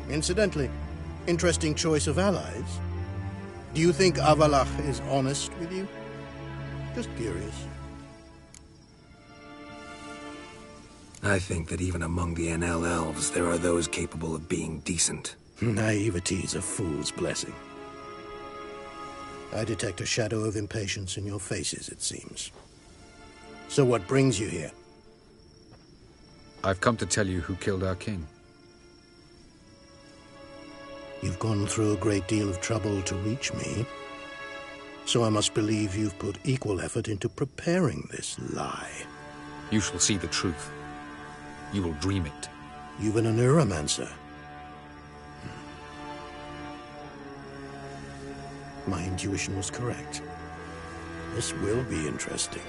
Incidentally, interesting choice of allies. Do you think Avallac'h is honest with you? Just curious. I think that even among the NL elves, there are those capable of being decent. Naivety is a fool's blessing. I detect a shadow of impatience in your faces, it seems. So what brings you here? I've come to tell you who killed our king. You've gone through a great deal of trouble to reach me, so I must believe you've put equal effort into preparing this lie. You shall see the truth. You will dream it. You've been a neuromancer. My intuition was correct. This will be interesting.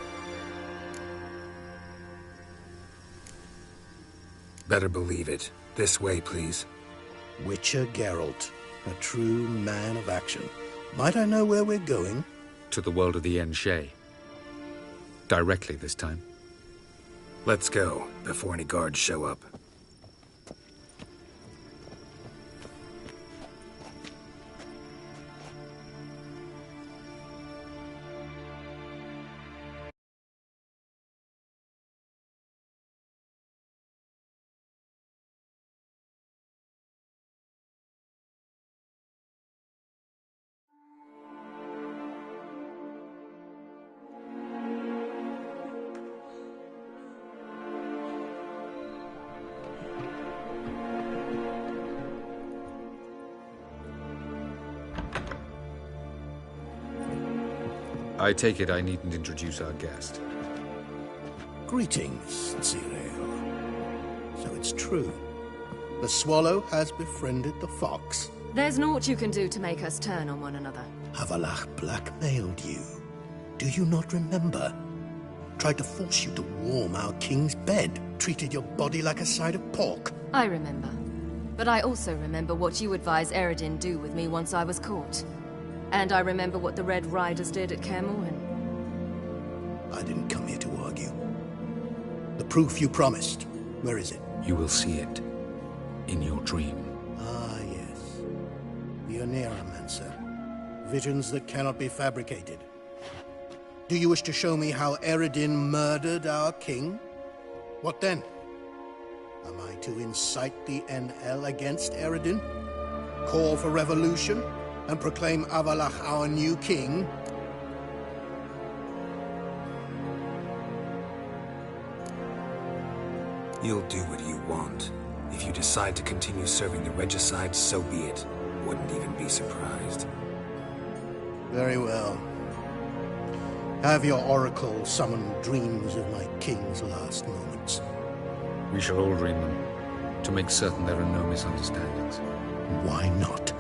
Better believe it. This way, please. Witcher Geralt, a true man of action. Might I know where we're going? To the world of the Yen Shay. Directly this time. Let's go, before any guards show up. I take it I needn't introduce our guest. Greetings, Zirael. So it's true. The swallow has befriended the fox. There's naught you can do to make us turn on one another. Avallac'h blackmailed you. Do you not remember? Tried to force you to warm our king's bed. Treated your body like a side of pork. I remember. But I also remember what you advised Eredin do with me once I was caught. And I remember what the Red Riders did at Kaer Morhen. I didn't come here to argue. The proof you promised, where is it? You will see it in your dream. Ah, yes. The Oneiromancer. Visions that cannot be fabricated. Do you wish to show me how Eredin murdered our king? What then? Am I to incite the NL against Eredin? Call for revolution? And proclaim Avallac'h our new king? You'll do what you want. If you decide to continue serving the regicide, so be it. Wouldn't even be surprised. Very well. Have your oracle summon dreams of my king's last moments. We shall all dream them, to make certain there are no misunderstandings. Why not?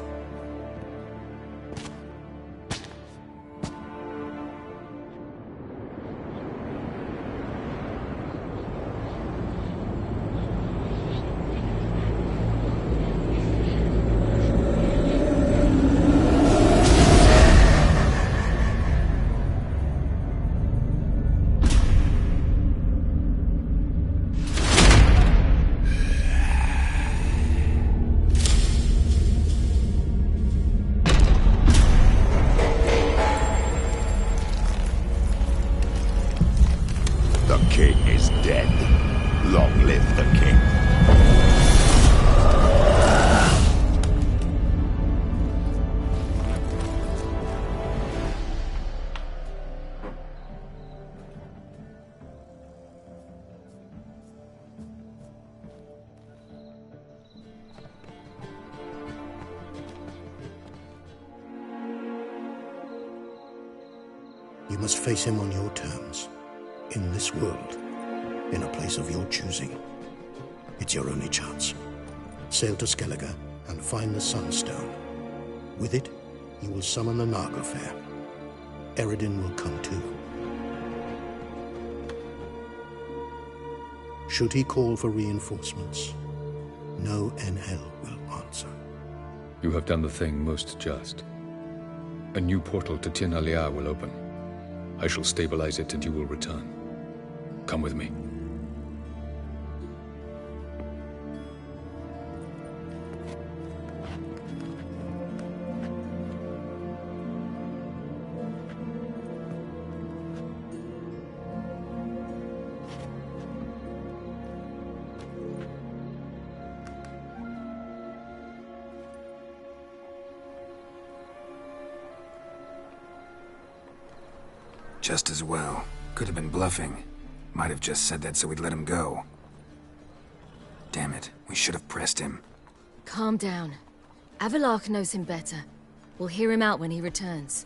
with the king. You must face him on your terms. In this world. In a place of your choosing. It's your only chance. Sail to Skellige and find the Sunstone. With it, you will summon the Naglfar. Eredin will come too. Should he call for reinforcements, no NL will answer. You have done the thing most just. A new portal to Tir na Liar will open. I shall stabilize it and you will return. Come with me. Just as well. Could have been bluffing. Might have just said that so we'd let him go. Damn it, we should have pressed him. Calm down. Avallac'h knows him better. We'll hear him out when he returns.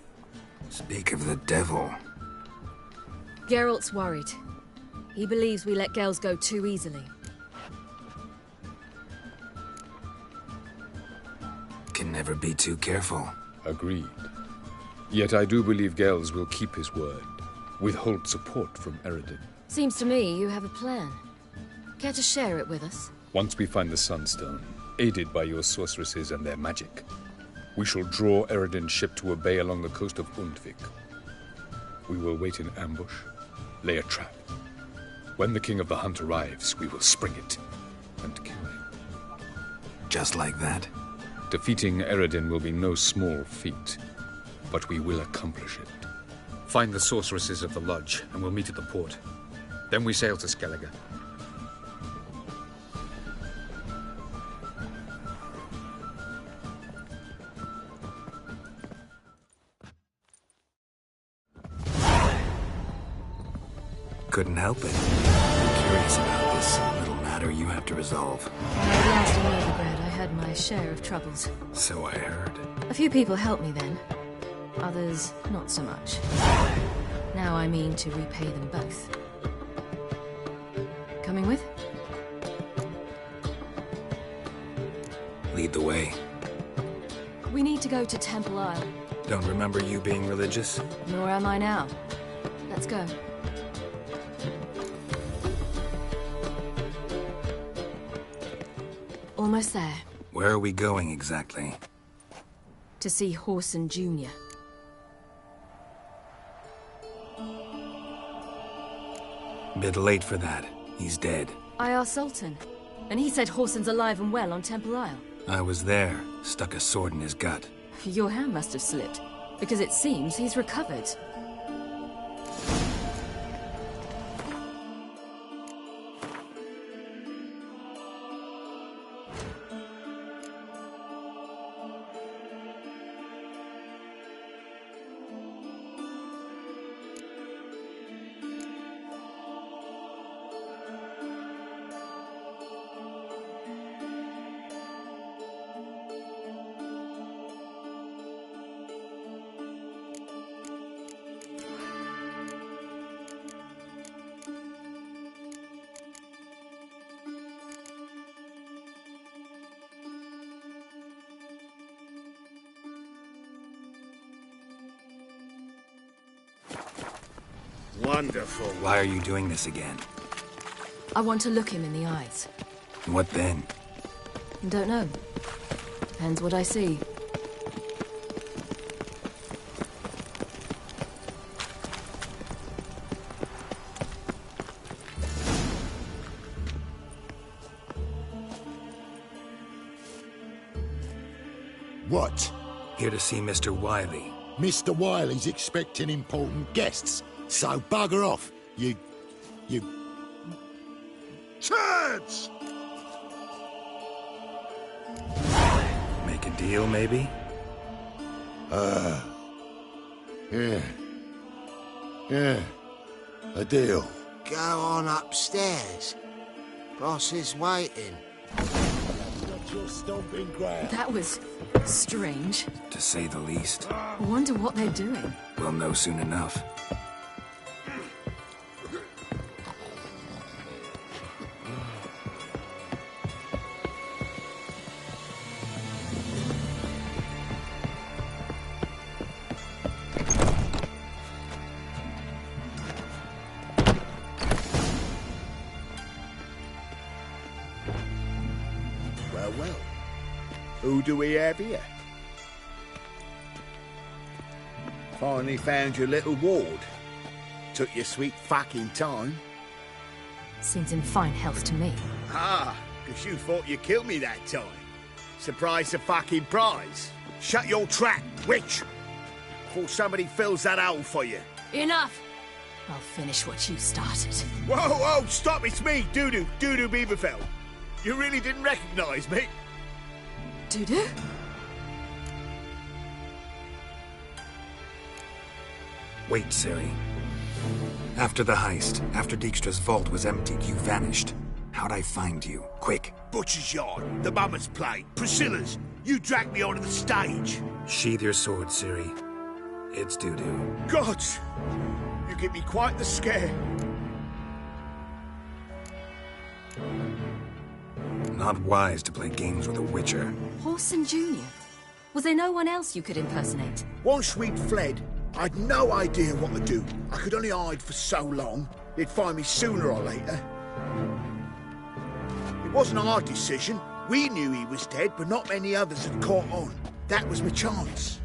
Speak of the devil. Geralt's worried. He believes we let Gels go too easily. Can never be too careful. Agreed. Yet I do believe Gels will keep his word. Withhold support from Eredin. Seems to me you have a plan. Care to share it with us? Once we find the Sunstone, aided by your sorceresses and their magic, we shall draw Eredin's ship to a bay along the coast of Undvik. We will wait in ambush, lay a trap. When the King of the Hunt arrives, we will spring it and kill him. Just like that? Defeating Eredin will be no small feat, but we will accomplish it. Find the sorceresses of the Lodge, and we'll meet at the port. Then we sail to Skellige. Couldn't help it. I'm curious about this little matter you have to resolve. At last in Novigrad, I had my share of troubles. So I heard. A few people helped me then. Others, not so much. Now I mean to repay them both. Coming with? Lead the way. We need to go to Temple Isle. Don't remember you being religious? Nor am I now. Let's go. Almost there. Where are we going exactly? To see Whoreson Jr. Bit late for that. He's dead. I asked Sultan, and he said Whoreson's alive and well on Temple Isle. I was there. Stuck a sword in his gut. Your hand must have slipped, because it seems he's recovered. Wonderful. Why are you doing this again? I want to look him in the eyes. What then? Don't know. Depends what I see. What? Here to see Mr. Wiley. Mr. Wiley's expecting important guests, so bugger off, you... Chad! once. Make a deal, maybe? Yeah. A deal. Go on upstairs. Boss is waiting. Not your stomping ground. That was strange. To say the least. I wonder what they're doing. We'll know soon enough. Well. Who do we have here? Finally found your little ward. Took your sweet fucking time. Seems in fine health to me. Ah, because you thought you killed me that time. Surprise the fucking prize. Shut your trap, witch! Before somebody fills that hole for you. Enough! I'll finish what you started. Whoa, stop, it's me, Dudu Beaverfell. You really didn't recognize me? Dudu? Wait, Ciri. After the heist, after Dijkstra's vault was emptied, you vanished. How'd I find you? Quick. Butcher's Yard, the Mummer's Plate, Priscilla's. You dragged me onto the stage. Sheathe your sword, Ciri. It's Dudu. Gods! You give me quite the scare. Not wise to play games with a witcher. Whoreson Jr.? Was there no one else you could impersonate? Once we'd fled, I'd no idea what to do. I could only hide for so long. They'd find me sooner or later. It wasn't our decision. We knew he was dead, but not many others had caught on. That was my chance.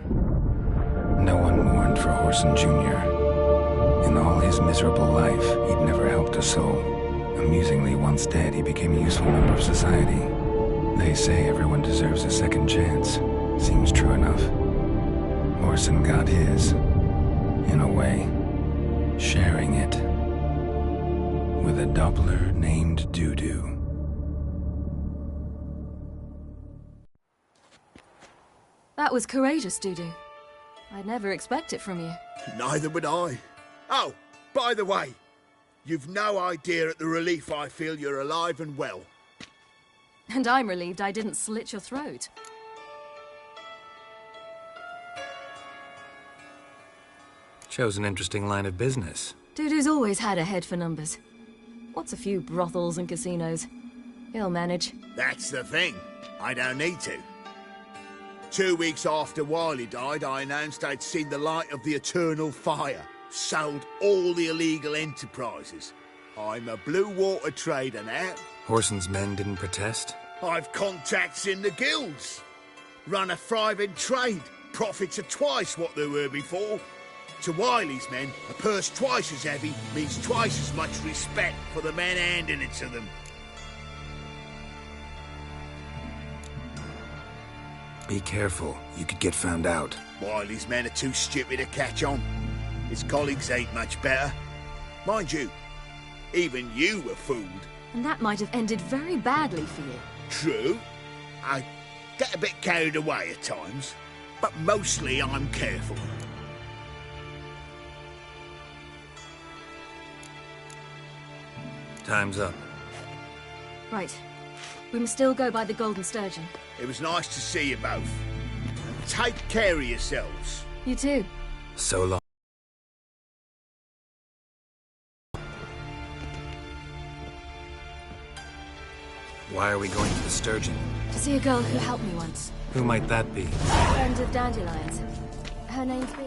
No one mourned for Whoreson Jr. In all his miserable life, he'd never helped a soul. Amusingly, once dead, he became a useful member of society. They say everyone deserves a second chance. Seems true enough. Whoreson got his, in a way, sharing it with a Doppler named Dudu. That was courageous, Dudu. I'd never expect it from you. Neither would I. Oh, by the way, you've no idea at the relief I feel you're alive and well. And I'm relieved I didn't slit your throat. Chose an interesting line of business. Dudu's always had a head for numbers. What's a few brothels and casinos? He'll manage. That's the thing. I don't need to. 2 weeks after Wiley died, I announced I'd seen the light of the eternal fire. Sold all the illegal enterprises. I'm a blue water trader now. Whoreson's men didn't protest? I've contacts in the guilds. Run a thriving trade. Profits are twice what they were before. To Wiley's men, a purse twice as heavy means twice as much respect for the men handing it to them. Be careful. You could get found out. Wiley's men are too stupid to catch on. His colleagues ain't much better. Mind you, even you were fooled. And that might have ended very badly for you. True. I get a bit carried away at times, but mostly I'm careful. Time's up. Right. We must still go by the Golden Sturgeon. It was nice to see you both. Take care of yourselves. You too. So long. Why are we going to the Sturgeon? To see a girl who helped me once. Who might that be? Friend of Dandelion's. Her name's Bee.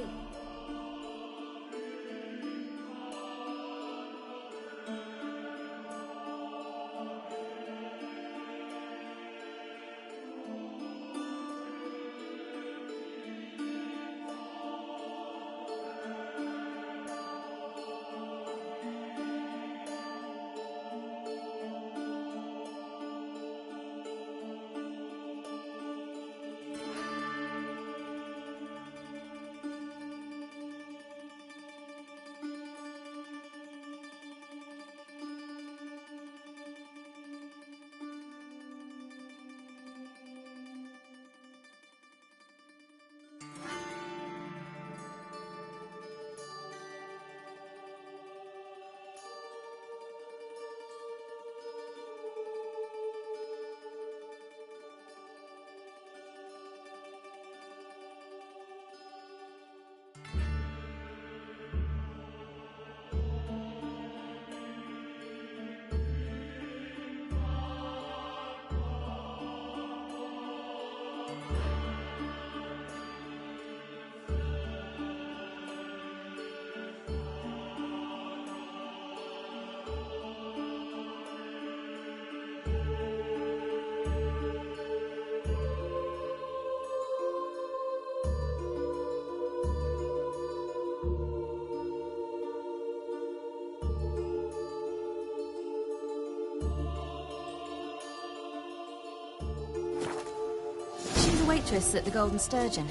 waitress at the Golden Sturgeon.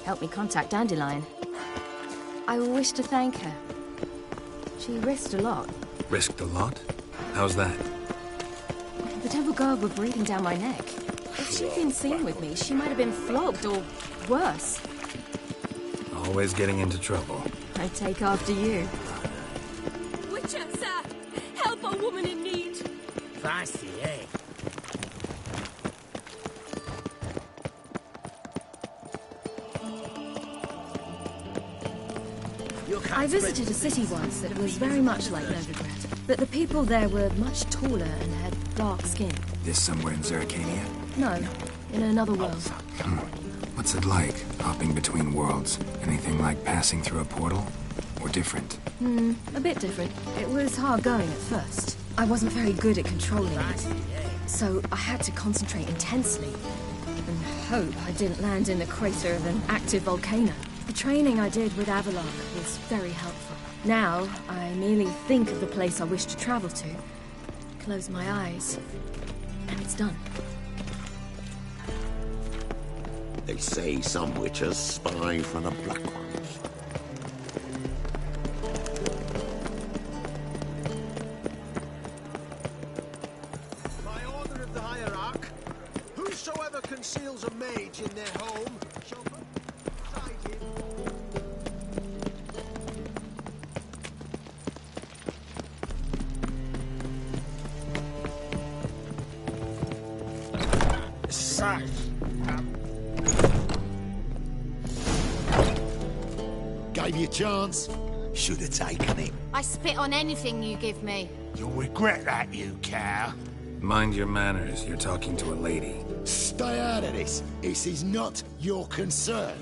Helped me contact Dandelion. I wish to thank her. She risked a lot. Risked a lot? How's that? The Temple Guard were breathing down my neck. If she'd been seen with me, she might have been flogged or worse. Always getting into trouble. I take after you. Witcher, sir! Help a woman in need! Fancy, eh? I visited a city once that was very much like Novigrad, but the people there were much taller and had dark skin. This somewhere in Zeracania? No, in another world. What's it like, hopping between worlds? Anything like passing through a portal? Or different? A bit different. It was hard going at first. I wasn't very good at controlling it, so I had to concentrate intensely and hope I didn't land in the crater of an active volcano. The training I did with Avalok was very helpful. Now, I merely think of the place I wish to travel to, close my eyes, and it's done. They say some witches spy for the Black Ones. By order of the Hierarch, whosoever conceals a mage in their home shall put beside him. Sash! Gave you a chance. Should have taken it. I spit on anything you give me. You'll regret that, you cow. Mind your manners, you're talking to a lady. Stay out of this. This is not your concern.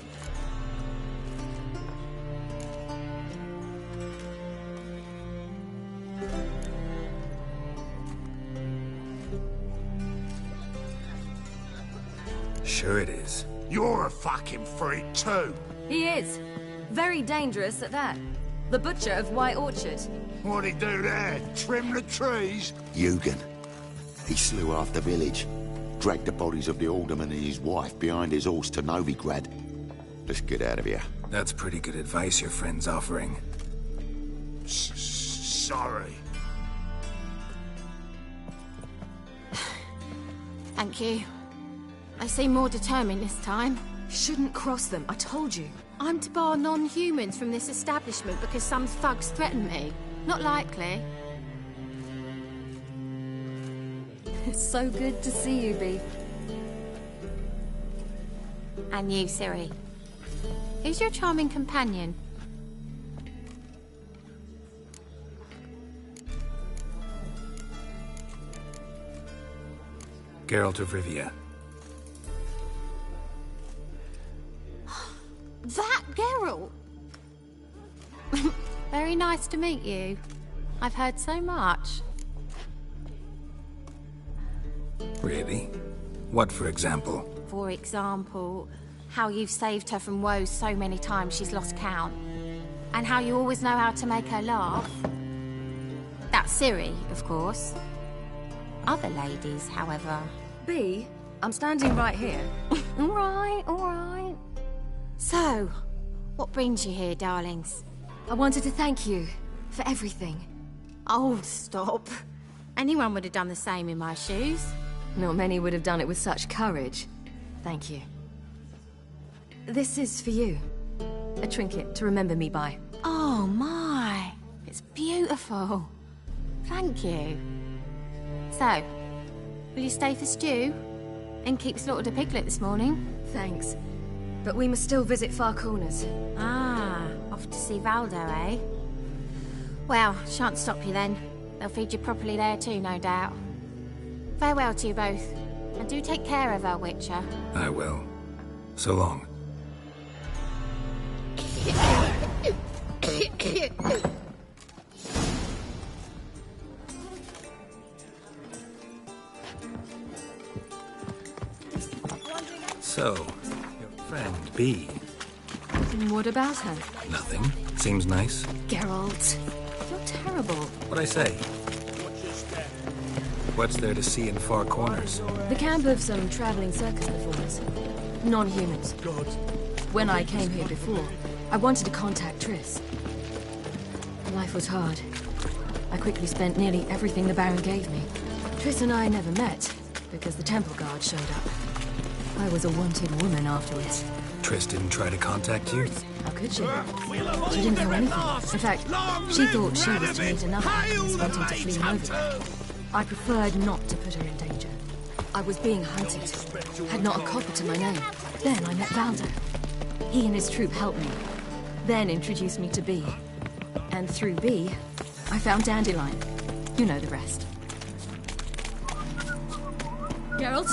Sure it is. You're a fucking freak too. He is. Very dangerous at that. The butcher of White Orchard. What'd he do there? Trim the trees? Eugen. He slew half the village. Dragged the bodies of the alderman and his wife behind his horse to Novigrad. Let's get out of here. That's pretty good advice your friend's offering. Sorry. Thank you. I seem more determined this time. Shouldn't cross them, I told you. I'm to bar non-humans from this establishment because some thugs threaten me. Not likely. It's so good to see you, Bee. And you, Ciri. Who's your charming companion? Geralt of Rivia. That Geralt! Very nice to meet you. I've heard so much. Really? What, for example? For example, how you've saved her from woes so many times she's lost count. And how you always know how to make her laugh. That's Ciri, of course. Other ladies, however... Bee, I'm standing right here. All right, all right. So, what brings you here, darlings? I wanted to thank you for everything. Oh, stop. Anyone would have done the same in my shoes. Not many would have done it with such courage. Thank you. This is for you. A trinket to remember me by. Oh, my. It's beautiful. Thank you. So, will you stay for stew? And keep slaughtered a piglet this morning? Thanks. But we must still visit Far Corners. Ah, off to see Valdo, eh? Well, shan't stop you then. They'll feed you properly there too, no doubt. Farewell to you both. And do take care of her, Witcher. I will. So long. So, your friend, Bee. What about her? Nothing. Seems nice. Geralt, you're terrible. What'd I say? What's there to see in Far Corners? The camp of some traveling circus performers. Non-humans. Good. When I came here before, I wanted to contact Triss. Life was hard. I quickly spent nearly everything the Baron gave me. Triss and I never met, because the Temple Guard showed up. I was a wanted woman afterwards. Triss didn't try to contact you? How could she? She didn't know anything. In fact, she thought she was to meet another who was wanting to flee over. I preferred not to put her in danger. I was being hunted. Had not a copper to my name. Then I met Valdo. He and his troop helped me. Then introduced me to Bee. And through Bee, I found Dandelion. You know the rest. Geralt?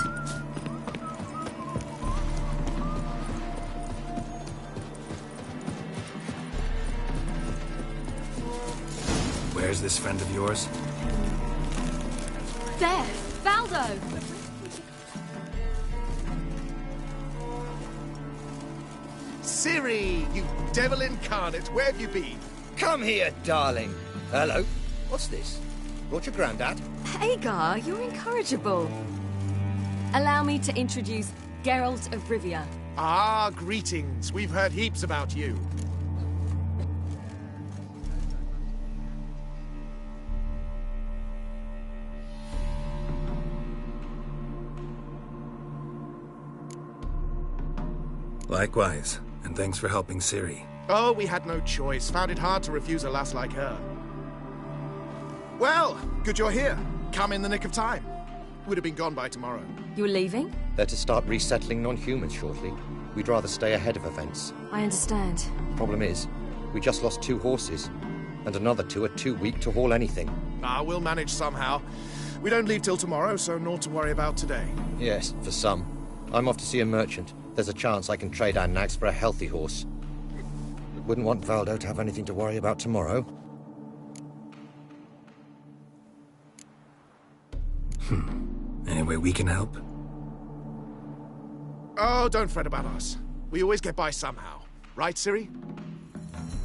Where's this friend of yours? There! Valdo! Ciri, you devil incarnate, where have you been? Come here, darling. Hello. What's this? Brought your granddad? Hagar, you're incorrigible. Allow me to introduce Geralt of Rivia. Ah, greetings. We've heard heaps about you. Likewise, and thanks for helping Ciri. Oh, we had no choice. Found it hard to refuse a lass like her. Well, good you're here. Come in the nick of time. Would have been gone by tomorrow. You're leaving? They're to start resettling non-humans shortly. We'd rather stay ahead of events. I understand. Problem is, we just lost 2 horses, and another 2 are too weak to haul anything. Ah, we'll manage somehow. We don't leave till tomorrow, so naught to worry about today. Yes, for some. I'm off to see a merchant. There's a chance I can trade our nags for a healthy horse. Wouldn't want Valdo to have anything to worry about tomorrow. Any way we can help? Oh, don't fret about us. We always get by somehow. Right, Ciri?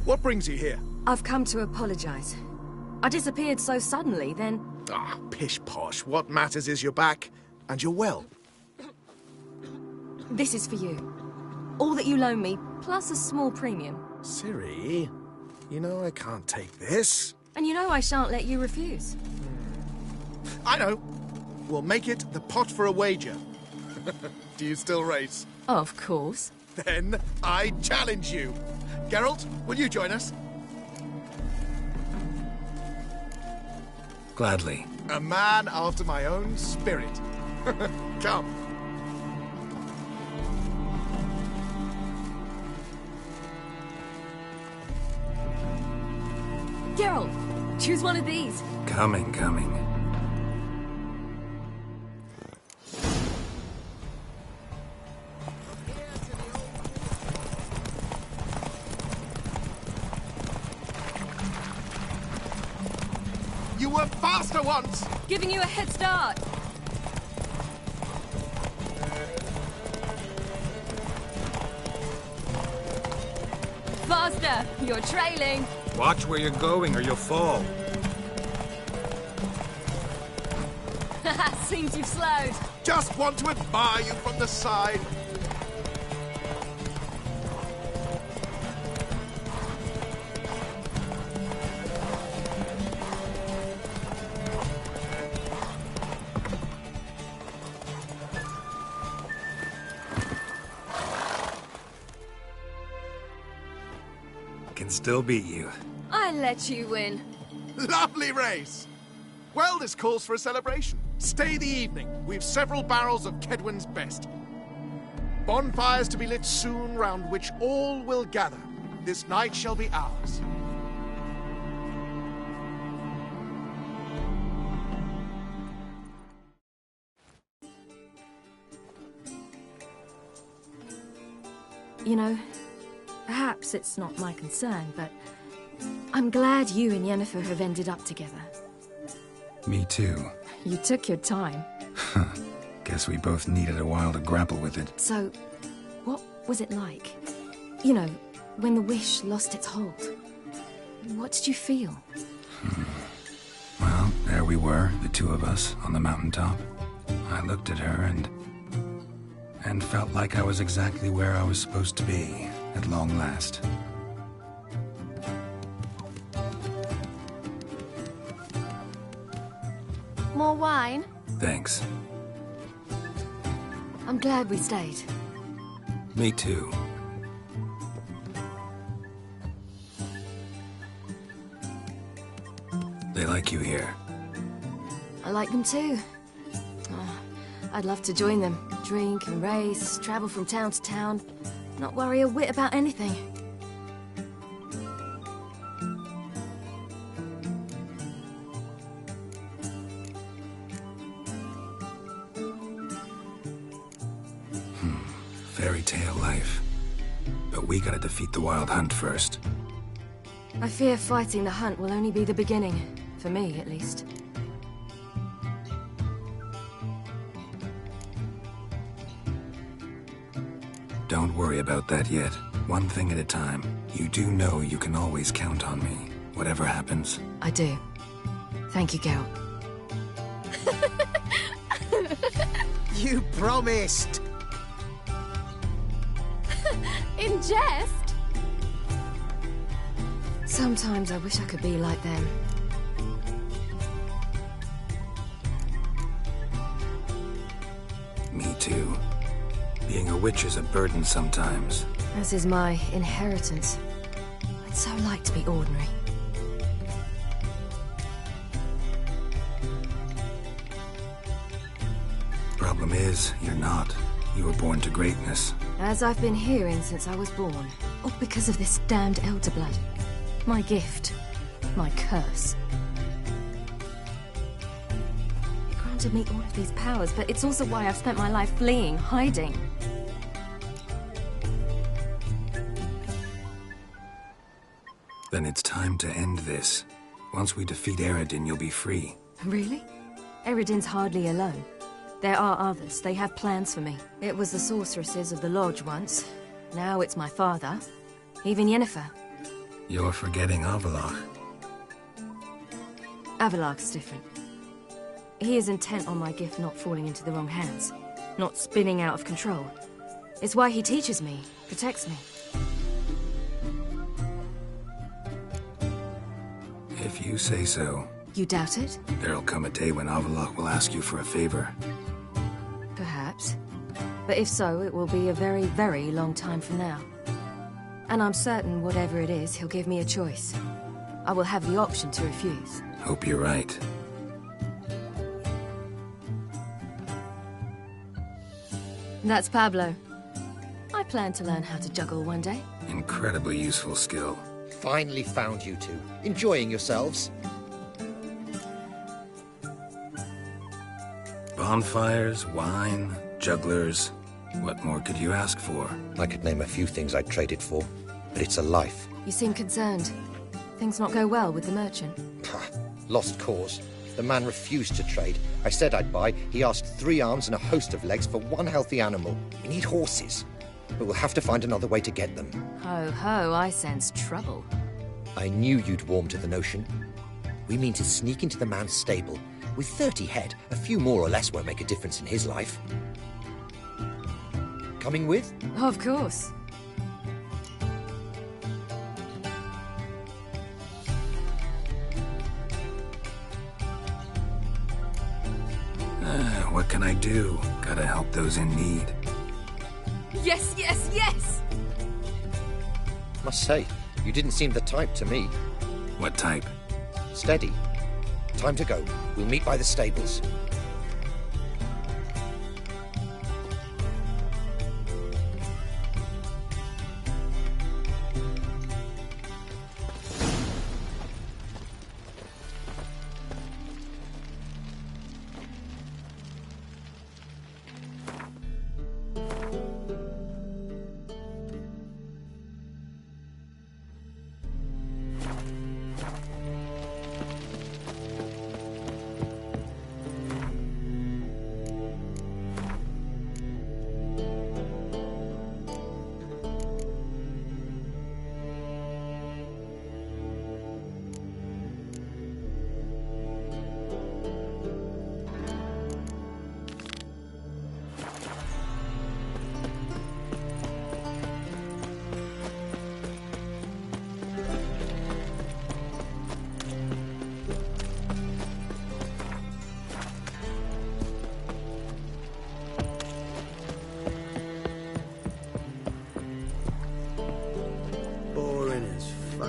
What brings you here? I've come to apologize. I disappeared so suddenly, then... Ah, pish-posh. What matters is you're back, and you're well. This is for you. All that you loan me, plus a small premium. Ciri, you know I can't take this. And you know I shan't let you refuse. I know. We'll make it the pot for a wager. Do you still race? Of course. Then I challenge you. Geralt, will you join us? Gladly. A man after my own spirit. Come. Geralt, choose one of these. Coming. You were faster once! Giving you a head start. Faster! You're trailing. Watch where you're going or you'll fall. Seems you've slowed. Just want to admire you from the side. Can still beat you. I let you win. Lovely race! Well, this calls for a celebration. Stay the evening. We've several barrels of Kedwen's best. Bonfires to be lit soon, round which all will gather. This night shall be ours. You know, perhaps it's not my concern, but I'm glad you and Yennefer have ended up together. Me too. You took your time. Guess we both needed a while to grapple with it. So, what was it like? You know, when the wish lost its hold. What did you feel? Well, there we were, the 2 of us, on the mountaintop. I looked at her and felt like I was exactly where I was supposed to be, at long last. More wine? Thanks. I'm glad we stayed. Me too. They like you here. I like them too. I'd love to join them. Drink and race, travel from town to town. Not worry a whit about anything. Fairy tale life. But we gotta defeat the Wild Hunt first. I fear fighting the hunt will only be the beginning. For me, at least. Don't worry about that yet. One thing at a time. You do know you can always count on me, whatever happens. I do. Thank you, Geralt. You promised! In jest? Sometimes I wish I could be like them. Me too. Being a witch is a burden sometimes. As is my inheritance. I'd so like to be ordinary. Problem is, you're not. You were born to greatness. As I've been hearing since I was born. All because of this damned Elder Blood. My gift. My curse. It granted me all of these powers, but it's also why I've spent my life fleeing, hiding. Then it's time to end this. Once we defeat Eredin, you'll be free. Really? Eredin's hardly alone. There are others. They have plans for me. It was the sorceresses of the Lodge once. Now it's my father. Even Yennefer. You're forgetting Avallac'h. Avallac'h's different. He is intent on my gift not falling into the wrong hands. Not spinning out of control. It's why he teaches me, protects me. If you say so. You doubt it? There'll come a day when Avallac'h will ask you for a favor. Perhaps. But if so, it will be a very, very long time from now. And I'm certain whatever it is, he'll give me a choice. I will have the option to refuse. Hope you're right. That's Pablo. I plan to learn how to juggle one day. Incredibly useful skill. Finally found you two. Enjoying yourselves? Bonfires, wine, jugglers. What more could you ask for? I could name a few things I'd trade it for, but it's a life. You seem concerned. Things not go well with the merchant. Lost cause. The man refused to trade. I said I'd buy. He asked 3 arms and a host of legs for 1 healthy animal. We need horses. But we'll have to find another way to get them. Ho ho, I sense trouble. I knew you'd warm to the notion. We mean to sneak into the man's stable. With 30 head, a few more or less won't make a difference in his life. Coming with? Of course. What can I do? Gotta help those in need. Yes, yes, yes! Must say, you didn't seem the type to me. What type? Steady. Time to go. We'll meet by the stables.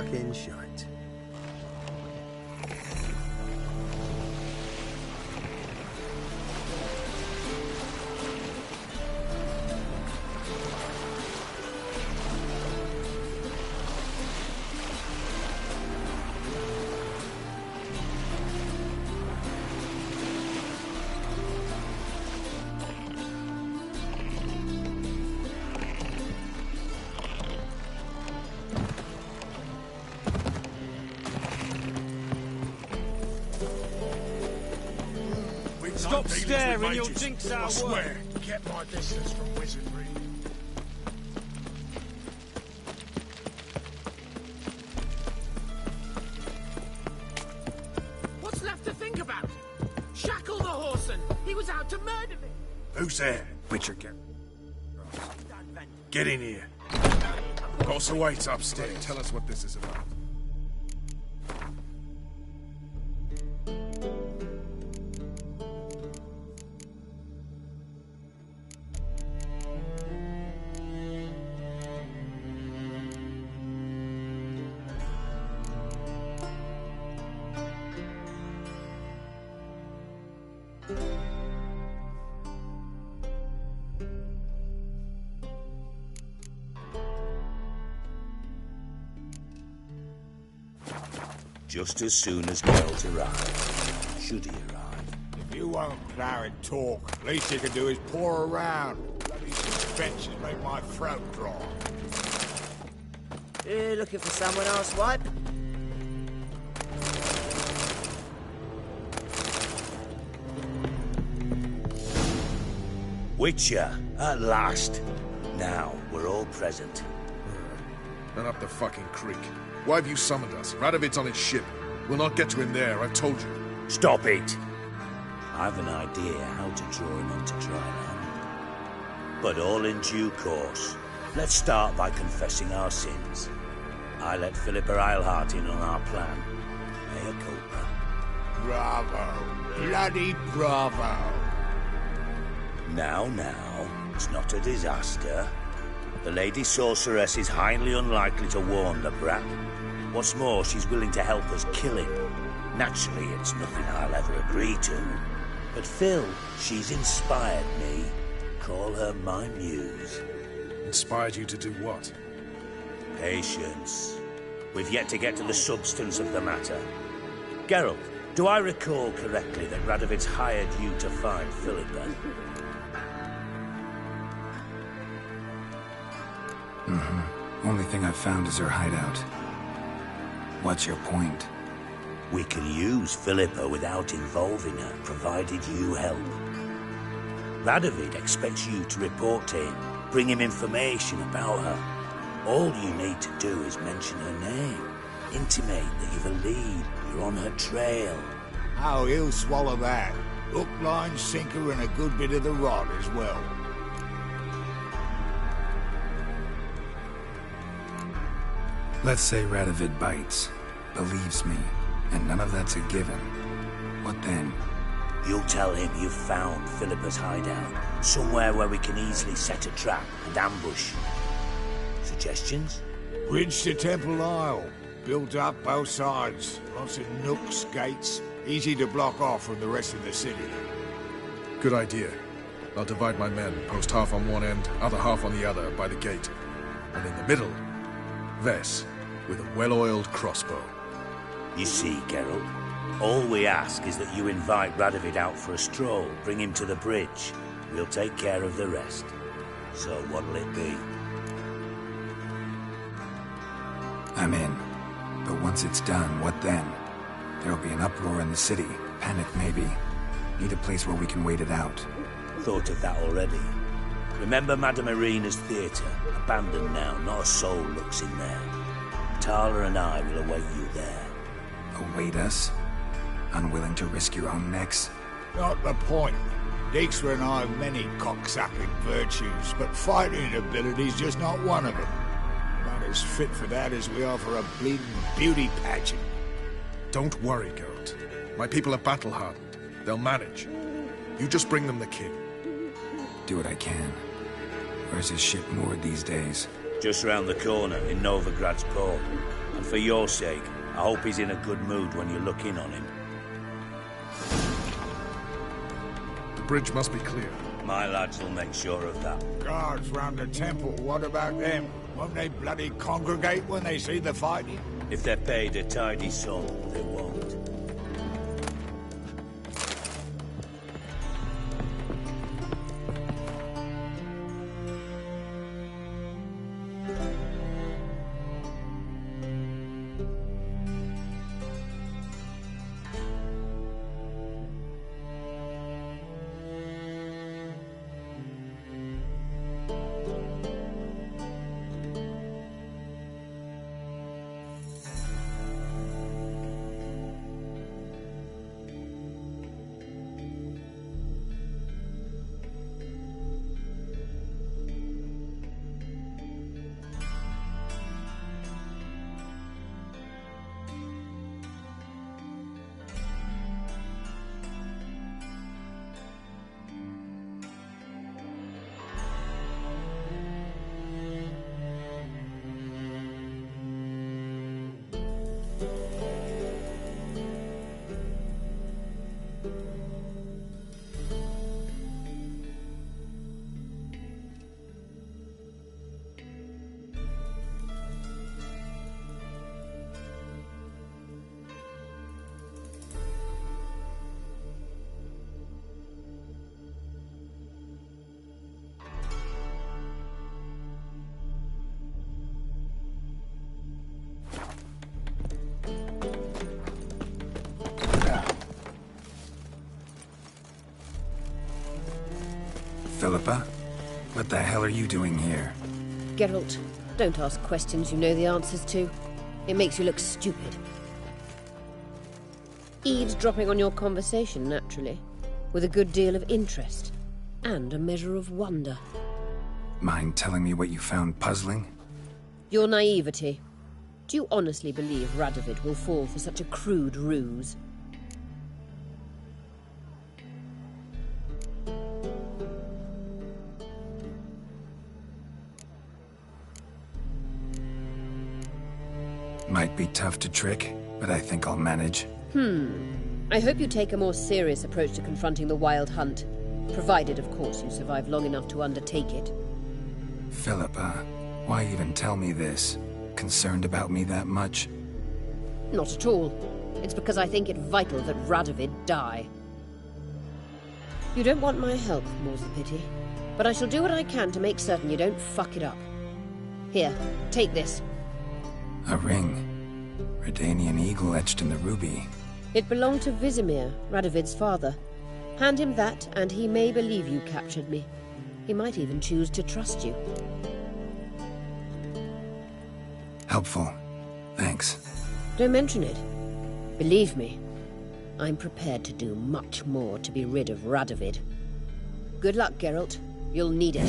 fucking shite. Stop staring, you'll jinx our I swear, work. get my distance from wizardry. What's left to think about? Shackle the Whoreson! He was out to murder me! Who's there? Witcher, get in here. Also waits upstairs. Tell us what this is about. Just as soon as Geralt arrived. Should he arrive? If you won't plough and talk, least you can do is pour around. Bloody suspensions make my throat dry. You looking for someone else, wipe? Witcher, at last. Now, we're all present. Run up the fucking creek. Why have you summoned us? Radovid's on his ship. We'll not get to him there, I've told you. Stop it! I've an idea how to draw him onto dry land. But all in due course. Let's start by confessing our sins. I let Philippa Eilhart in on our plan. Mea culpa. Bravo. Bloody bravo. Now, it's not a disaster. The Lady Sorceress is highly unlikely to warn the brat. What's more, she's willing to help us kill him. Naturally, it's nothing I'll ever agree to. But Phil, she's inspired me. Call her my muse. Inspired you to do what? Patience. We've yet to get to the substance of the matter. Geralt, do I recall correctly that Radovid's hired you to find Philippa? Only thing I've found is her hideout. What's your point? We can use Philippa without involving her, provided you help. Radovid expects you to report to him, bring him information about her. All you need to do is mention her name. Intimate that you've a lead, you're on her trail. Oh, he'll swallow that. Hook, line, sinker, and a good bit of the rod as well. Let's say Radovid bites, believes me, and none of that's a given. What then? You'll tell him you've found Philippa's hideout, somewhere where we can easily set a trap and ambush. Suggestions? Bridge to Temple Isle. Built up both sides. Lots of nooks, gates. Easy to block off from the rest of the city. Good idea. I'll divide my men, post half on one end, other half on the other, by the gate. And in the middle, Vess, with a well-oiled crossbow. You see, Geralt, all we ask is that you invite Radovid out for a stroll, bring him to the bridge. We'll take care of the rest. So what'll it be? I'm in. But once it's done, what then? There'll be an uproar in the city. Panic, maybe. Need a place where we can wait it out. Thought of that already. Remember Madame Irina's theatre? Abandoned now, not a soul looks in there. Tala and I will await you there. Await us? Unwilling to risk your own necks? Not the point. Dijkstra and I have many cocksucking virtues, but fighting ability's just not one of them. Not as fit for that as we are for a bleeding beauty pageant. Don't worry, Geralt. My people are battle-hardened. They'll manage. You just bring them the king. Do what I can. Where's his ship moored these days? Just round the corner, in Novigrad's port. And for your sake, I hope he's in a good mood when you look in on him. The bridge must be clear. My lads will make sure of that. Guards round the temple, what about them? Won't they bloody congregate when they see the fighting? If they're paid a tidy sum, they won't. Philippa? What the hell are you doing here? Geralt, don't ask questions you know the answers to. It makes you look stupid. Eavesdropping on your conversation, naturally, with a good deal of interest, and a measure of wonder. Mind telling me what you found puzzling? Your naivety. Do you honestly believe Radovid will fall for such a crude ruse? Might be tough to trick, but I think I'll manage. I hope you take a more serious approach to confronting the Wild Hunt, provided, of course, you survive long enough to undertake it. Philippa, why even tell me this? Concerned about me that much? Not at all. It's because I think it vital that Radovid die. You don't want my help, more's the pity. But I shall do what I can to make certain you don't fuck it up. Here, take this. A ring. Redanian eagle etched in the ruby. It belonged to Vizimir, Radovid's father. Hand him that, and he may believe you captured me. He might even choose to trust you. Helpful. Thanks. Don't mention it. Believe me, I'm prepared to do much more to be rid of Radovid. Good luck, Geralt. You'll need it.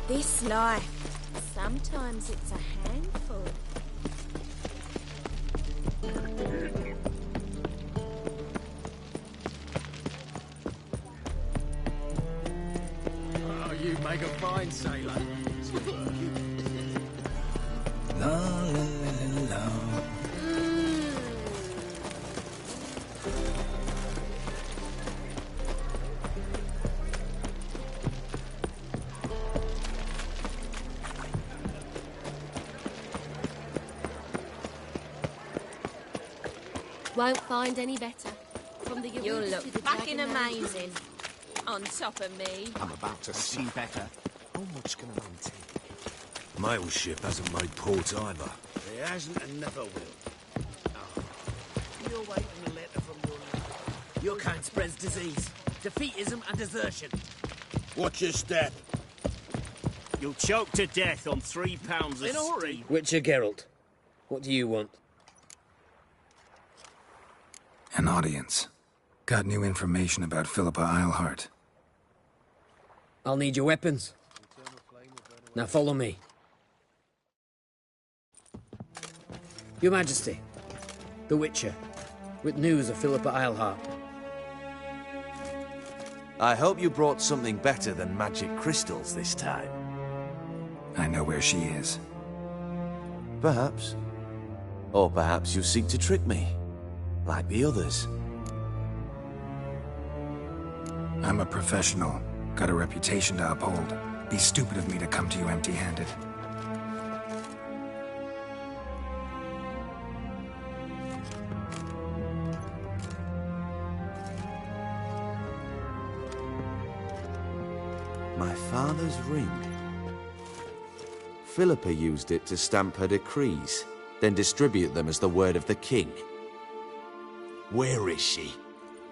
This life, sometimes it's a handful. Oh, you make a fine sailor. La la la la. Won't find any better. From the You'll Yaruta look to the fucking Dragon amazing. On top of me. I'm about to see better. How much can I maintain? Mail ship hasn't made port either. He hasn't and never will. Oh, you're waiting a letter from your... Your kind spreads disease, defeatism and desertion. Watch your step. You'll choke to death on 3 pounds of In a hurry. steam. Witcher Geralt, what do you want? An audience. Got new information about Philippa Eilhart. I'll need your weapons. Now follow me. Your Majesty, the Witcher, with news of Philippa Eilhart. I hope you brought something better than magic crystals this time. I know where she is. Perhaps. Or perhaps you seek to trick me, like the others. I'm a professional. Got a reputation to uphold. Be stupid of me to come to you empty-handed. My father's ring. Philippa used it to stamp her decrees, then distribute them as the word of the king. Where is she?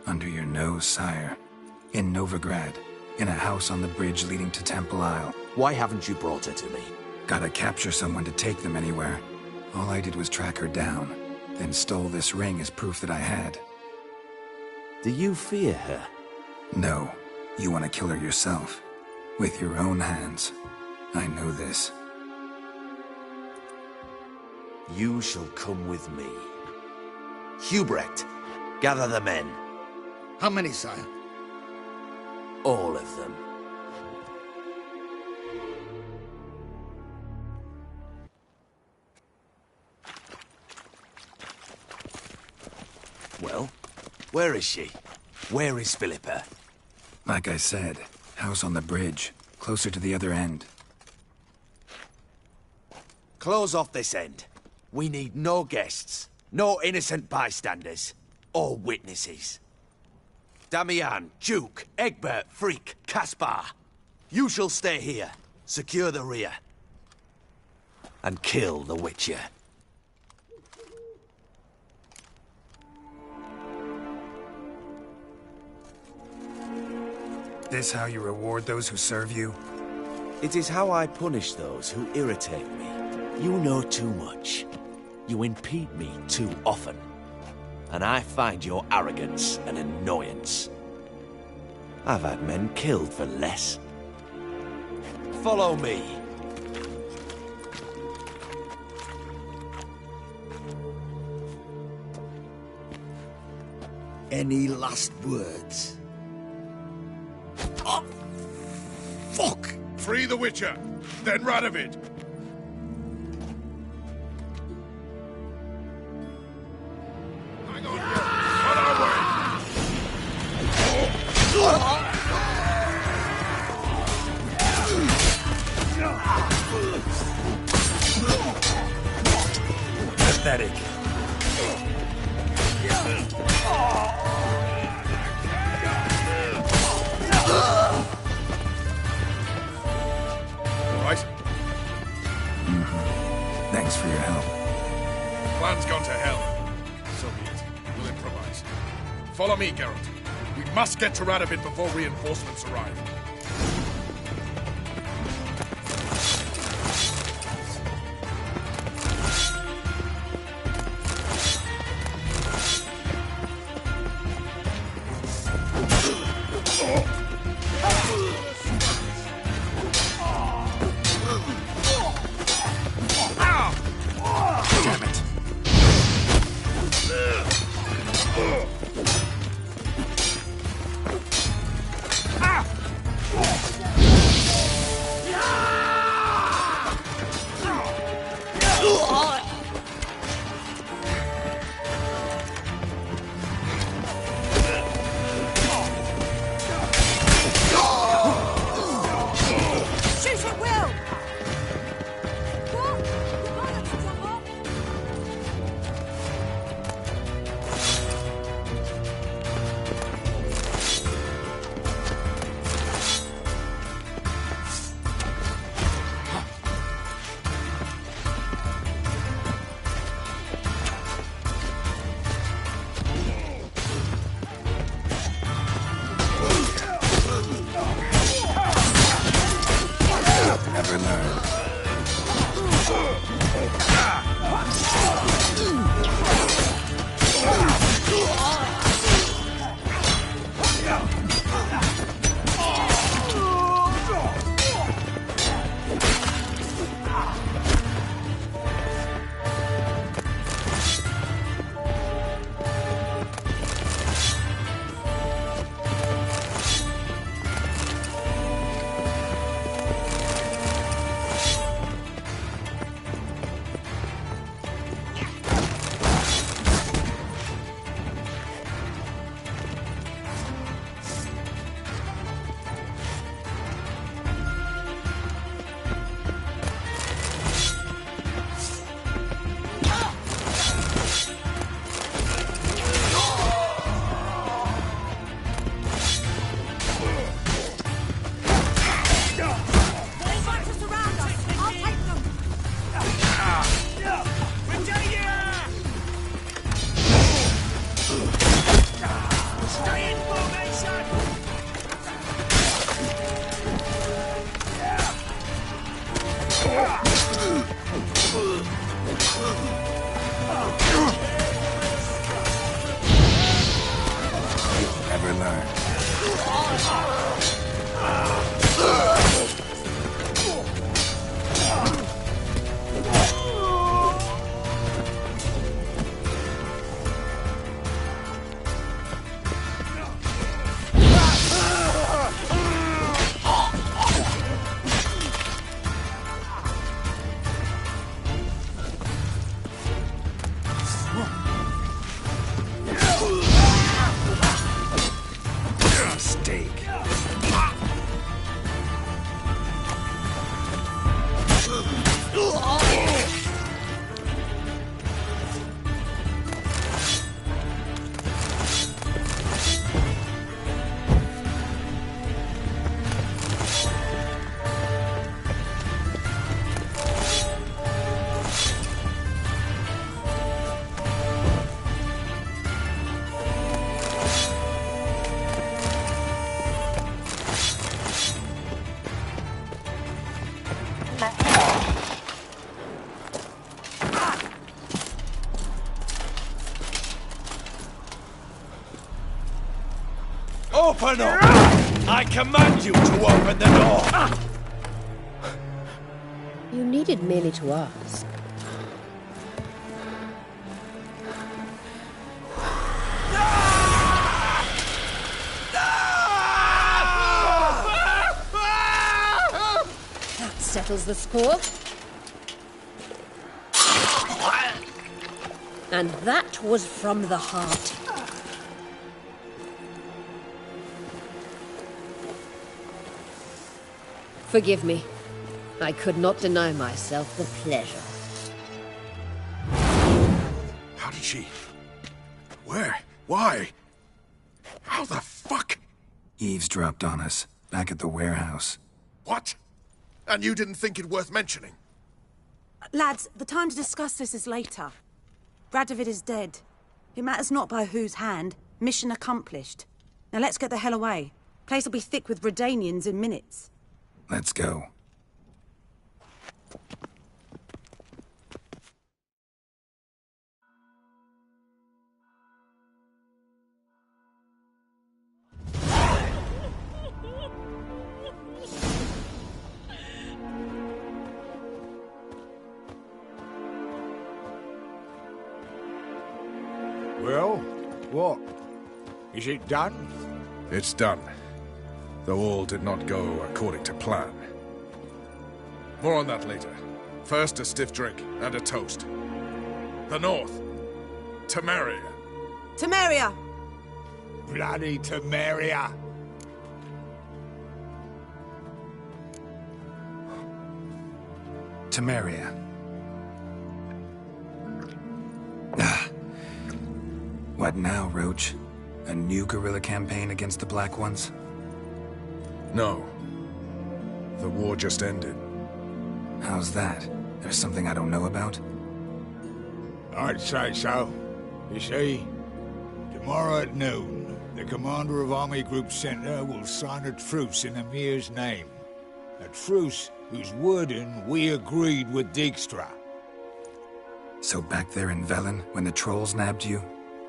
Under your nose, sire. In Novigrad. In a house on the bridge leading to Temple Isle. Why haven't you brought her to me? Gotta capture someone to take them anywhere. All I did was track her down, then stole this ring as proof that I had. Do you fear her? No. You want to kill her yourself. With your own hands. I know this. You shall come with me. Hubrecht, gather the men. How many, sire? All of them. Well, where is she? Where is Philippa? Like I said, house on the bridge, closer to the other end. Close off this end. We need no guests, no innocent bystanders, or witnesses. Damian, Duke, Egbert, Freak, Caspar. You shall stay here, secure the rear, and kill the Witcher. This how you reward those who serve you? It is how I punish those who irritate me. You know too much. You impede me too often. And I find your arrogance an annoyance. I've had men killed for less. Follow me. Any last words? Oh, fuck! Free the Witcher, then Radovid. Hang on, on our way. Pathetic. Right? Thanks for your help. Plan's gone to hell. So be it. We'll improvise. Follow me, Geralt. We must get to Radovid before reinforcements arrive. Damn it. Shoot at will! Open up! I command you to open the door! You needed merely to ask. That settles the score. And that was from the heart. Forgive me. I could not deny myself the pleasure. How did she... Where? Why? How the fuck? Eavesdropped on us, back at the warehouse. What? And you didn't think it worth mentioning? Lads, the time to discuss this is later. Radovid is dead. It matters not by whose hand. Mission accomplished. Now let's get the hell away. Place will be thick with Redanians in minutes. Let's go. Well, what? Is it done? It's done. Though all did not go according to plan. More on that later. First, a stiff drink and a toast. The North. Temeria. Temeria! Bloody Temeria! Temeria. Ah. What now, Roach? A new guerrilla campaign against the Black Ones? No. The war just ended. How's that? There's something I don't know about? I'd say so. You see, tomorrow at noon, the commander of Army Group Center will sign a truce in Emir's name. A truce whose wording we agreed with Dijkstra. So back there in Velen, when the trolls nabbed you?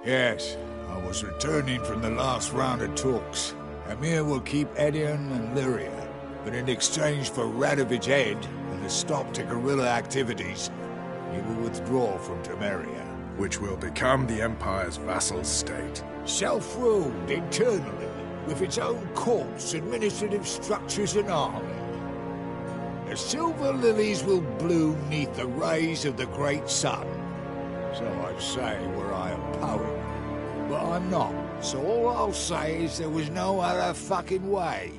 Yes, I was returning from the last round of talks. Emir will keep Edion and Lyria, but in exchange for Radovid's head and a stop to guerrilla activities, he will withdraw from Temeria. Which will become the Empire's vassal state. Self-ruled internally, with its own courts, administrative structures and army. The silver lilies will bloom neath the rays of the great sun. So I say were I a poet. But I'm not, so all I'll say is there was no other fucking way.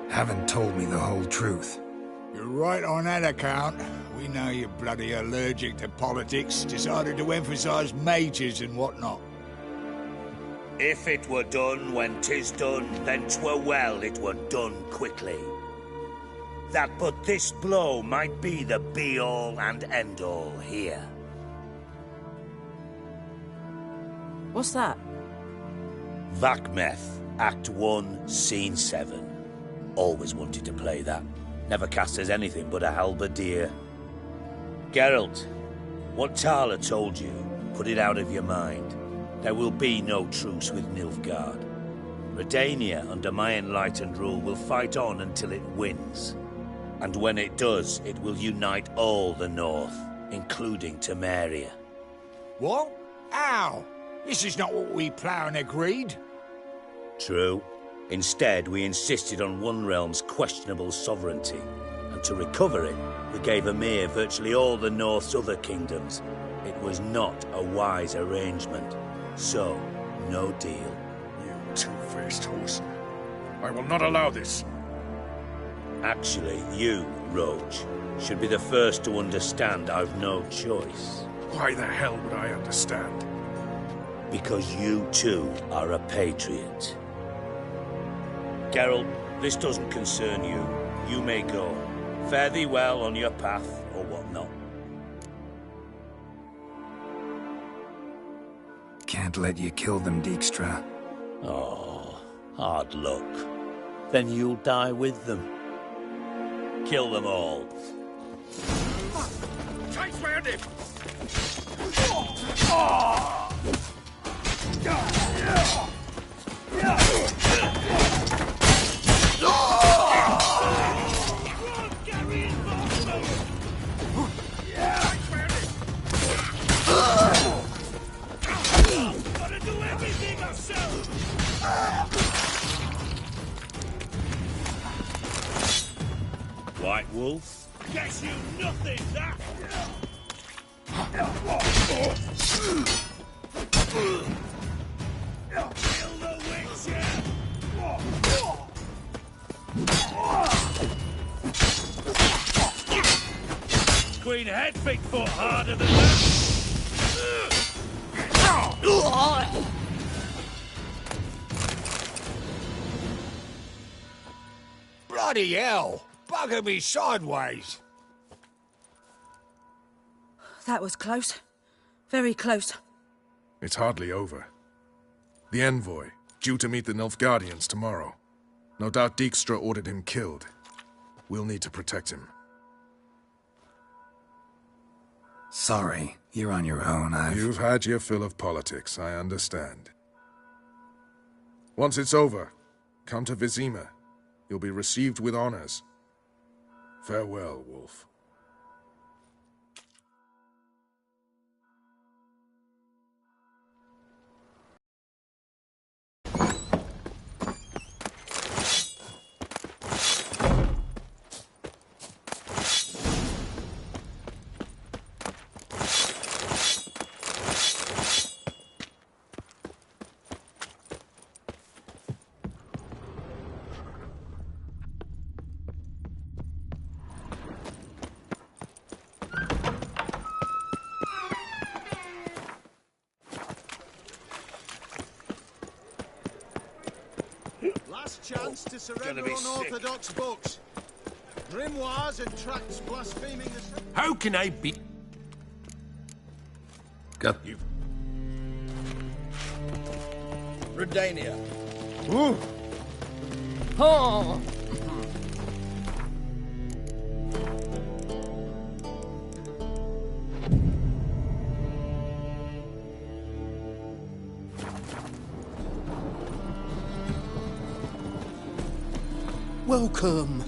Haven't told me the whole truth. You're right on that account. We know you're bloody allergic to politics, decided to emphasize majors and whatnot. If it were done when 'tis done, then 'twere well it were done quickly. That but this blow might be the be-all and end-all here. What's that? Vakmeth, Act 1, Scene 7. Always wanted to play that. Never cast as anything but a halberdier. Geralt, what Tala told you, put it out of your mind. There will be no truce with Nilfgaard. Redania, under my enlightened rule, will fight on until it wins. And when it does, it will unite all the North, including Temeria. What? How? This is not what we planned and agreed. True. Instead, we insisted on one realm's questionable sovereignty, and to recover it, we gave Emir virtually all the North's other kingdoms. It was not a wise arrangement, so no deal. You two-faced horse. I will not allow this. Actually, you, Roach, should be the first to understand I've no choice. Why the hell would I understand? Because you too are a patriot. Geralt, this doesn't concern you. You may go. Fare thee well on your path, or whatnot. Can't let you kill them, Dijkstra. Oh, hard luck. Then you'll die with them. Kill them all. Burn him! Gotta do everything ourselves! White Wolf? Guess you nothing, that! Kill the Witcher! Queen Hedvig fought harder than that! Bloody hell! Bugger me sideways! That was close. Very close. It's hardly over. The envoy, due to meet the Nilfgaardians tomorrow. No doubt Dijkstra ordered him killed. We'll need to protect him. Sorry, you're on your own. You've had your fill of politics, I understand. Once it's over, come to Vizima. You'll be received with honors. Farewell, Wolf. Last chance to surrender unorthodox books. Grimoires and tracts blaspheming the... How can I be... Got you. Redania. Ooh. Oh. Welcome.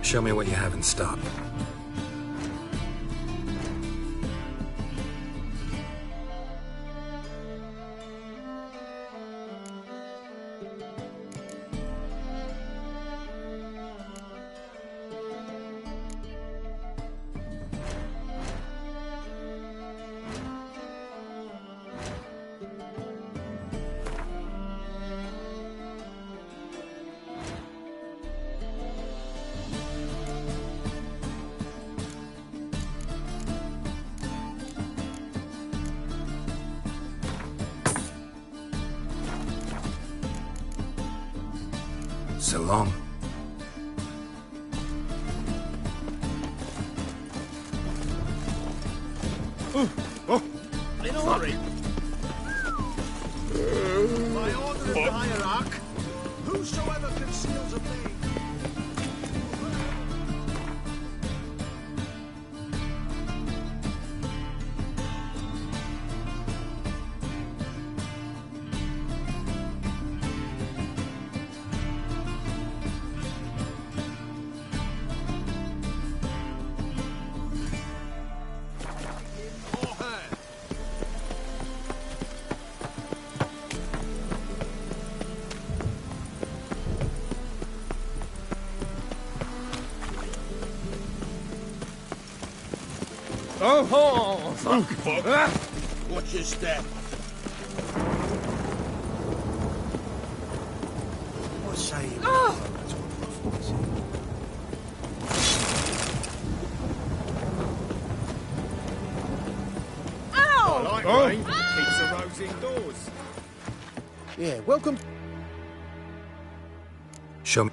Show me what you have in stock. So long. In a hurry. By order of the hierarch, whosoever conceals a blade. Oh, fuck. Watch your step. What say you? I like rain. Keeps the roads indoors. Yeah, welcome. Show me.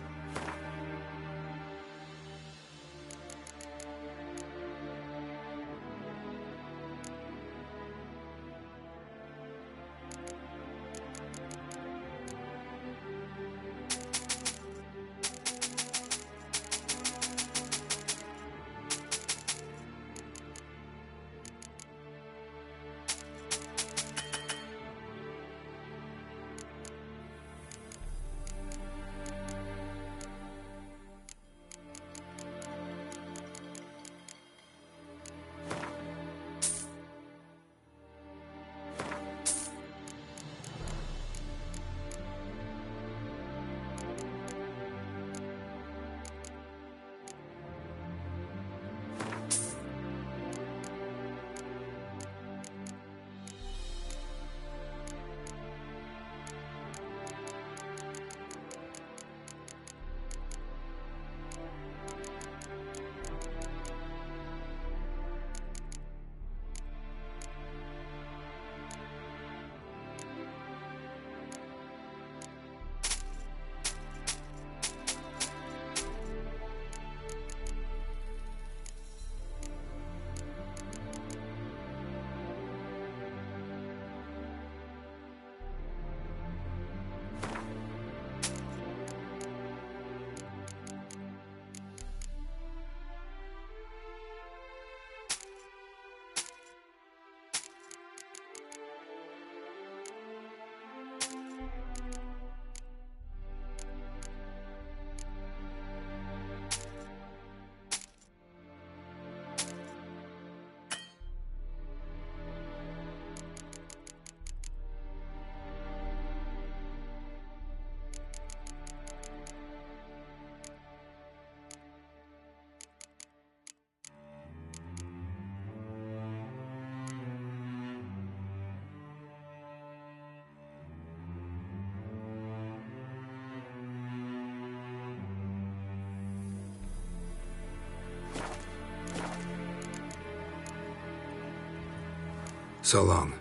So long.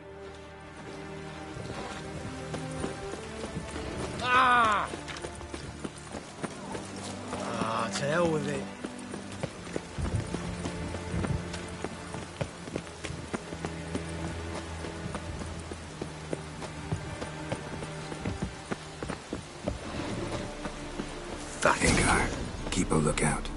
Ah! To hell with it. Hagar, keep a lookout.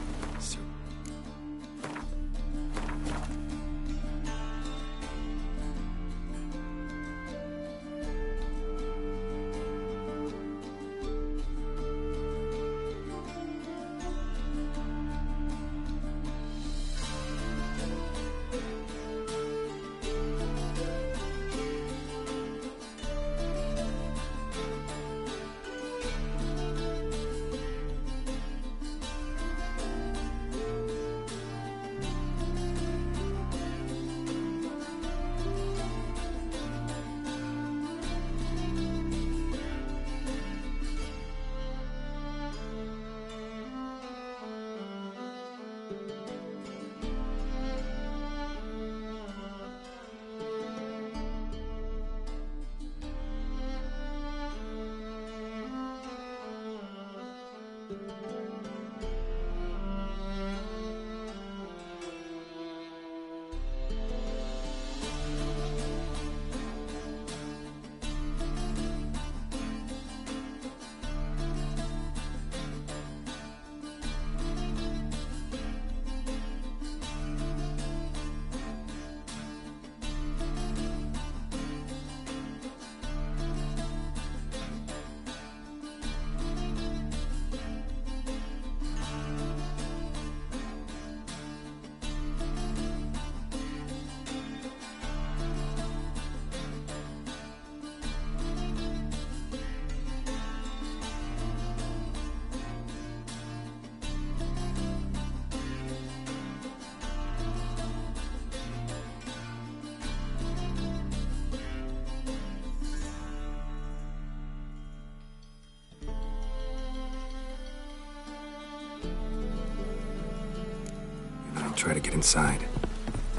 try to get inside.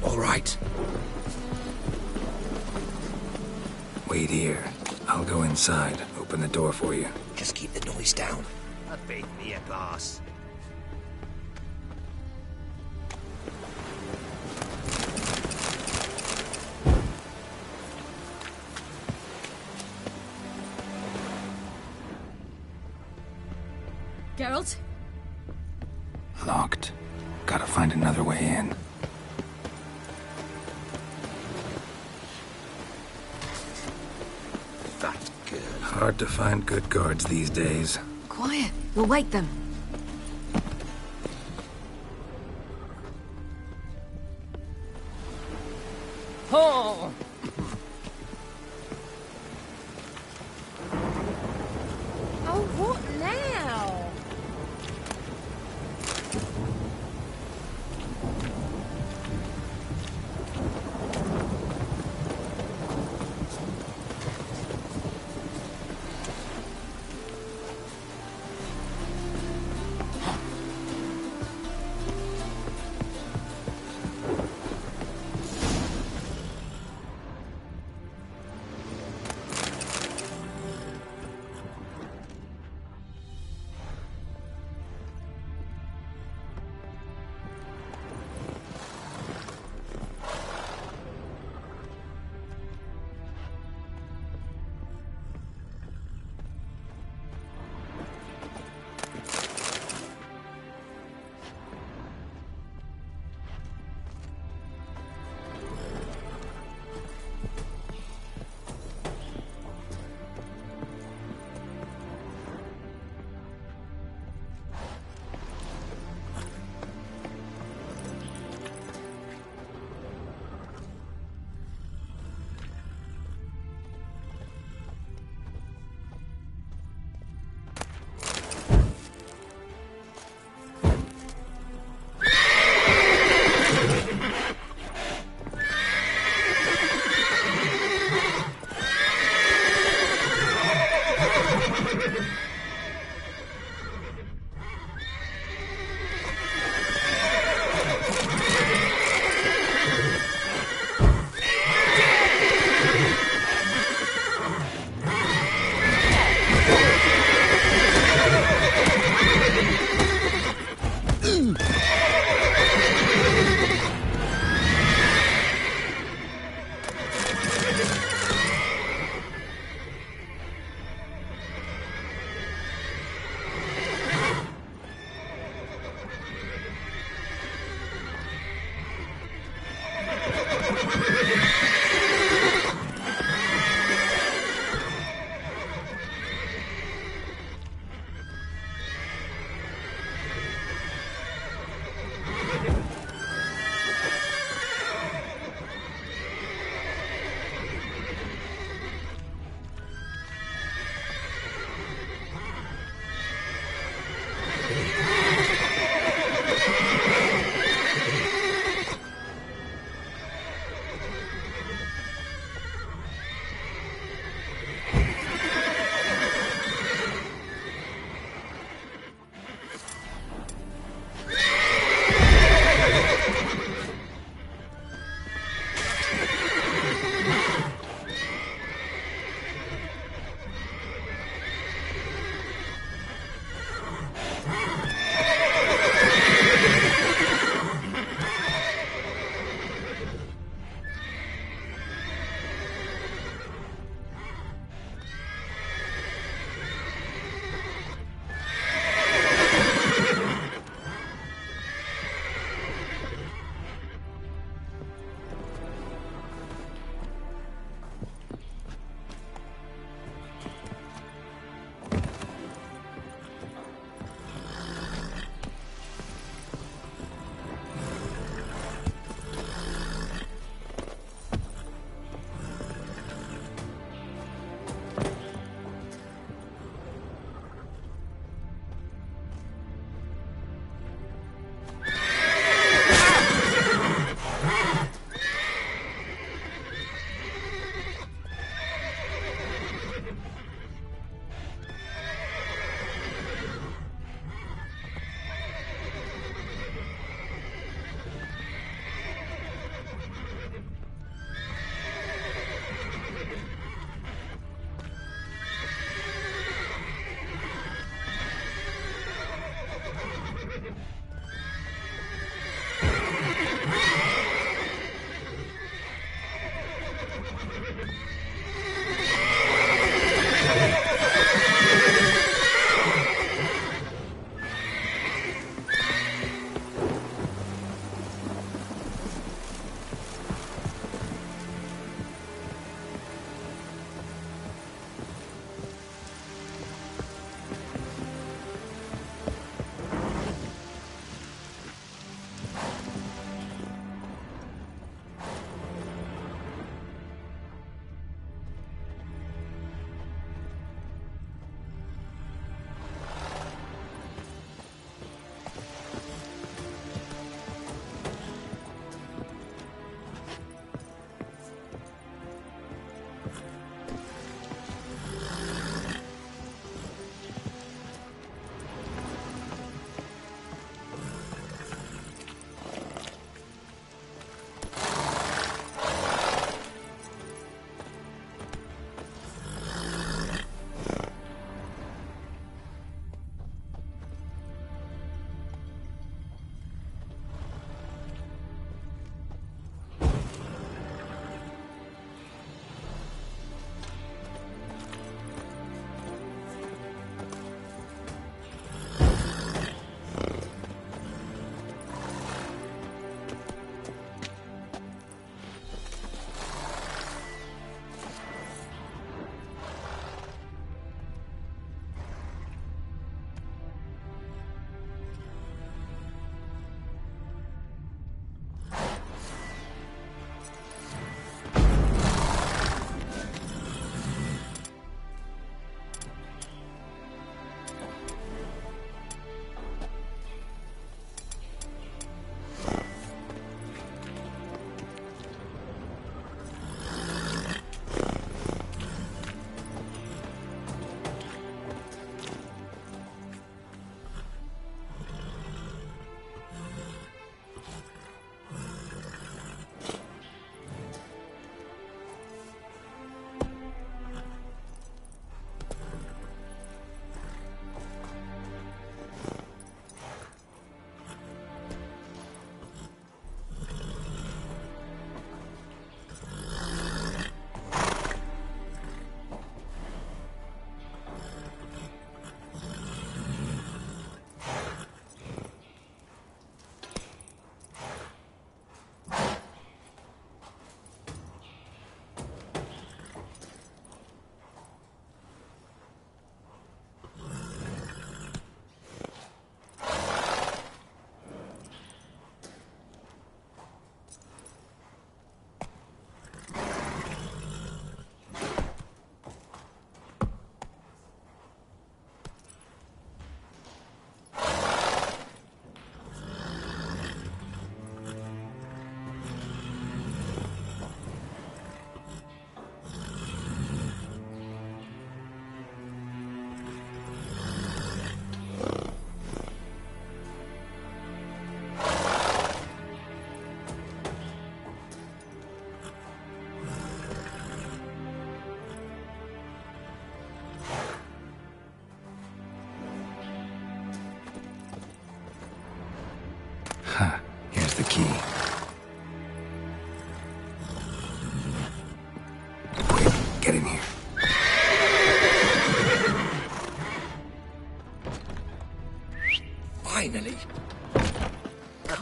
All right. Wait here. I'll go inside. Open the door for you. Just keep the noise down. A bit near, boss. Geralt? Locked. Gotta find another way in. That's good. Hard to find good guards these days. Quiet. We'll wake them. Oh! Oh, what now?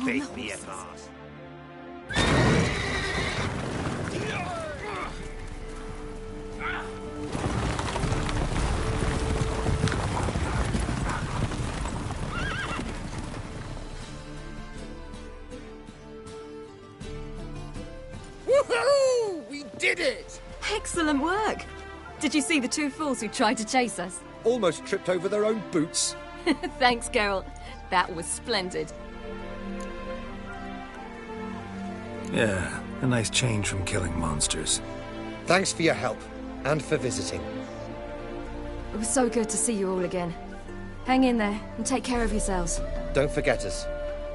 Bit me at Mars. Woohoo! We did it! Excellent work! Did you see the two fools who tried to chase us? Almost tripped over their own boots. Thanks, Geralt. That was splendid. Yeah, a nice change from killing monsters. Thanks for your help, and for visiting. It was so good to see you all again. Hang in there, and take care of yourselves. Don't forget us.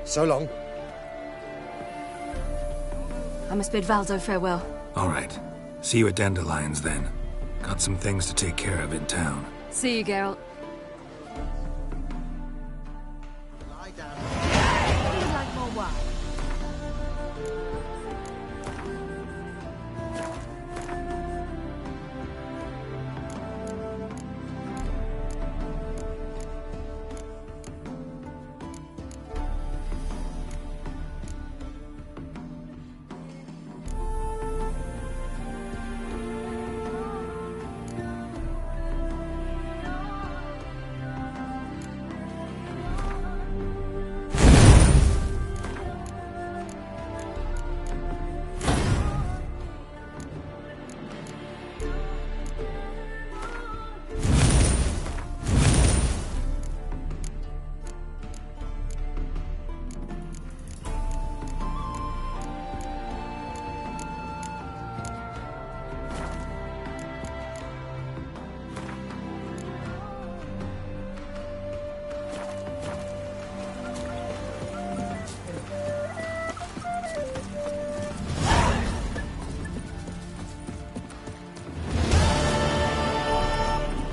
So long. I must bid Valdo farewell. All right. See you at Dandelions, then. Got some things to take care of in town. See you, Geralt.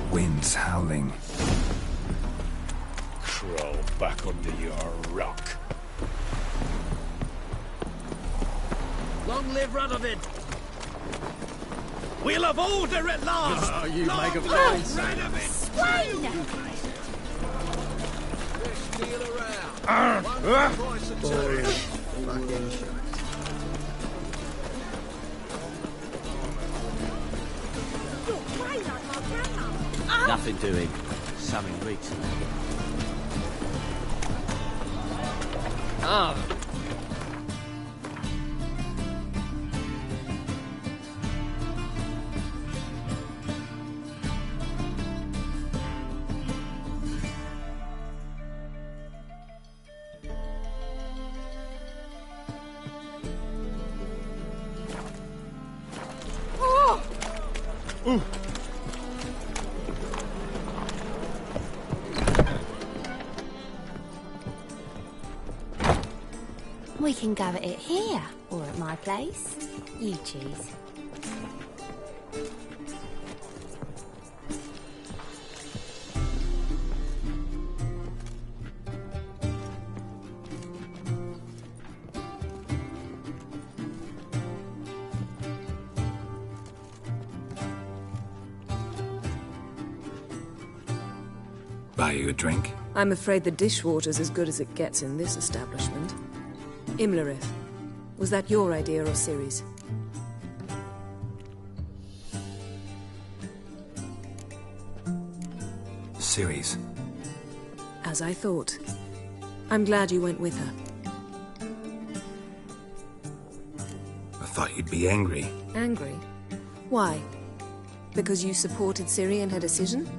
Wind's howling. Crawl back under your rock. Long live Radovid! We'll have order at last! Oh, you Long make a live face. Radovid! Swain! Fucking shit. Nothing doing. Something recently. We can go at it here, or at my place. You choose. Buy you a drink? I'm afraid the dishwater's as good as it gets in this establishment. Imlerith, was that your idea or Ciri's? Ciri's. As I thought. I'm glad you went with her. I thought you'd be angry. Angry? Why? Because you supported Ciri in her decision?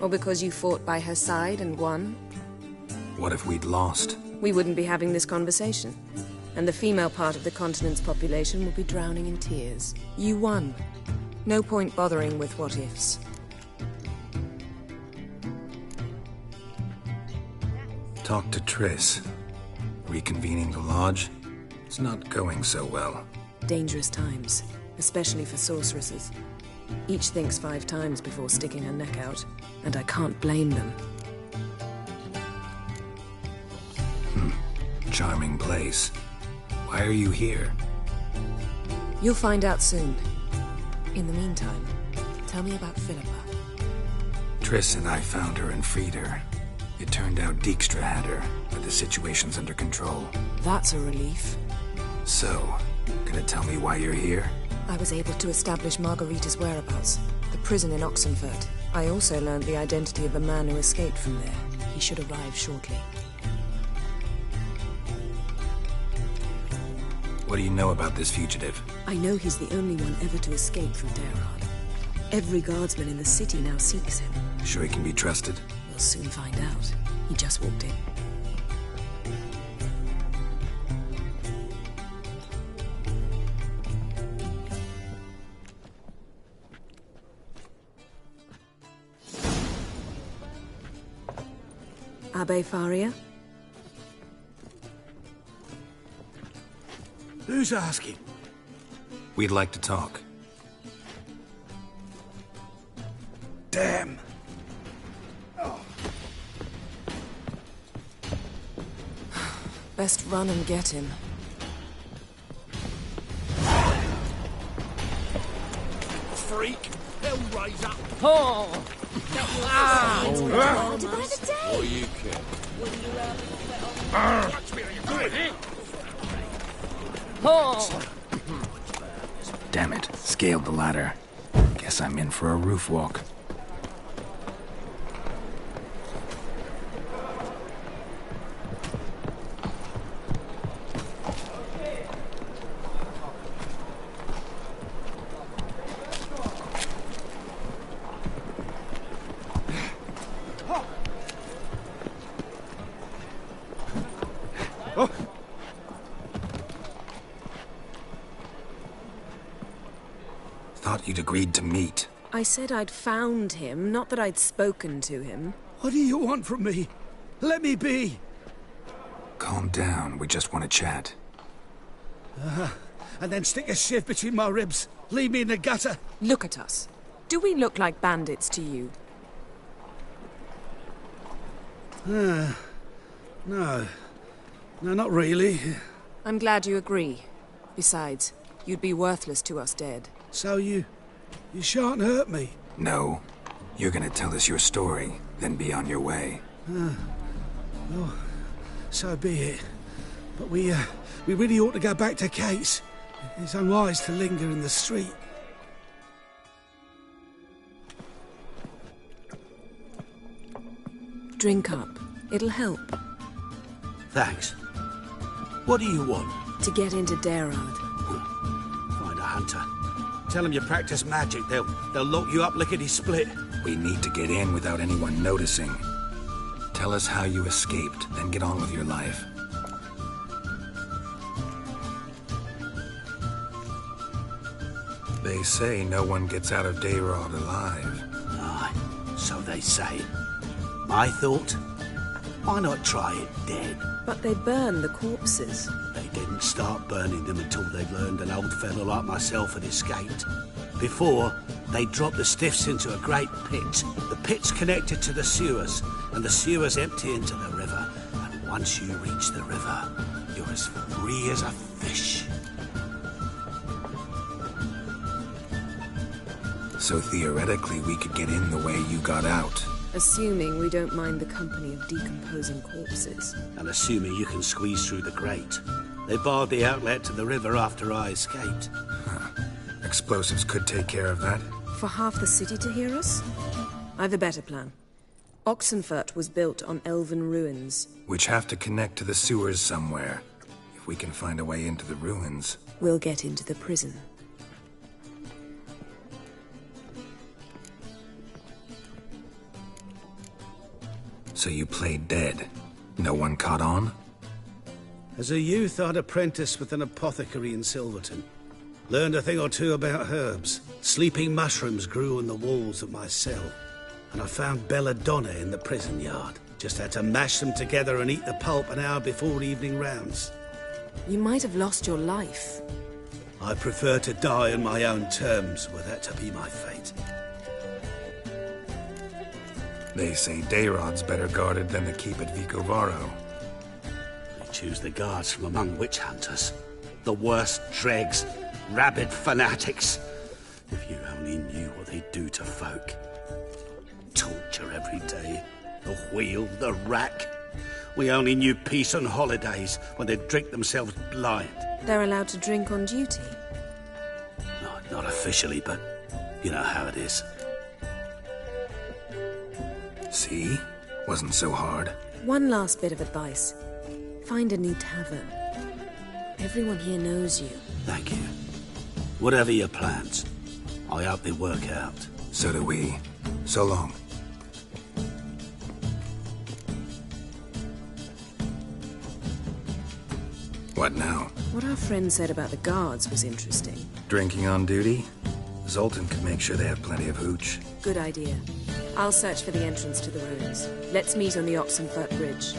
Or because you fought by her side and won? What if we'd lost? We wouldn't be having this conversation. And the female part of the continent's population would be drowning in tears. You won. No point bothering with what-ifs. Talk to Triss. Reconvening the lodge? It's not going so well. Dangerous times, especially for sorceresses. Each thinks 5 times before sticking her neck out, and I can't blame them. Charming place. Why are you here? You'll find out soon. In the meantime, tell me about Philippa. Triss and I found her and freed her. It turned out Dijkstra had her, but the situation's under control. That's a relief. So, gonna tell me why you're here? I was able to establish Margarita's whereabouts. The prison in Oxenfurt. I also learned the identity of the man who escaped from there. He should arrive shortly. What do you know about this fugitive? I know he's the only one ever to escape from Daerad. Every guardsman in the city now seeks him. Sure he can be trusted? We'll soon find out. He just walked in. Abbe Faria? Who's asking? We'd like to talk. Damn. Best run and get him. Freak! Hellraiser! Oh! Oh, you can. Oh! Damn it. Scaled the ladder. Guess I'm in for a roof walk. Thought you'd agreed to meet. I said I'd found him, not that I'd spoken to him. What do you want from me? Let me be! Calm down, we just want to chat. And then stick a shiv between my ribs. Leave me in the gutter. Look at us. Do we look like bandits to you? No. No, not really. I'm glad you agree. Besides, you'd be worthless to us dead. So you shan't hurt me? No. You're gonna tell us your story, then be on your way. Well, so be it. But we really ought to go back to Kate's. It's unwise to linger in the street. Drink up. It'll help. Thanks. What do you want? To get into Daerad. Find a hunter. Tell them you practice magic. They'll lock you up lickety-split. We need to get in without anyone noticing. Tell us how you escaped, then get on with your life. They say no one gets out of Daerad alive. Aye, so they say. I thought, why not try it dead? But they burn the corpses. They didn't start burning them until they'd learned an old fellow like myself had escaped. Before, they dropped the stiffs into a great pit. The pit's connected to the sewers, and the sewers empty into the river. And once you reach the river, you're as free as a fish. So theoretically, we could get in the way you got out. Assuming we don't mind the company of decomposing corpses. And assuming you can squeeze through the grate. They barred the outlet to the river after I escaped. Explosives could take care of that. For half the city to hear us? I've a better plan. Oxenfurt was built on elven ruins. Which have to connect to the sewers somewhere. If we can find a way into the ruins. We'll get into the prison. So you played dead. No one caught on? As a youth, I'd apprenticed with an apothecary in Silverton. Learned a thing or two about herbs. Sleeping mushrooms grew on the walls of my cell. And I found belladonna in the prison yard. Just had to mash them together and eat the pulp an hour before evening rounds. You might have lost your life. I prefer to die on my own terms, were that to be my fate. They say Daerad's better guarded than the keep at Vicovaro. We choose the guards from among witch hunters. The worst dregs, rabid fanatics. If you only knew what they do to folk. Torture every day, The wheel, the rack. We only knew peace on holidays when they'd drink themselves blind. They're allowed to drink on duty? No, not officially, but you know how it is. See? Wasn't so hard. One last bit of advice. Find a new tavern. Everyone here knows you. Thank you. Whatever your plans, I hope they work out. So do we. So long. What now? What our friend said about the guards was interesting. Drinking on duty? Zoltan could make sure they have plenty of hooch. Good idea. I'll search for the entrance to the ruins. Let's meet on the Oxenfurt Bridge.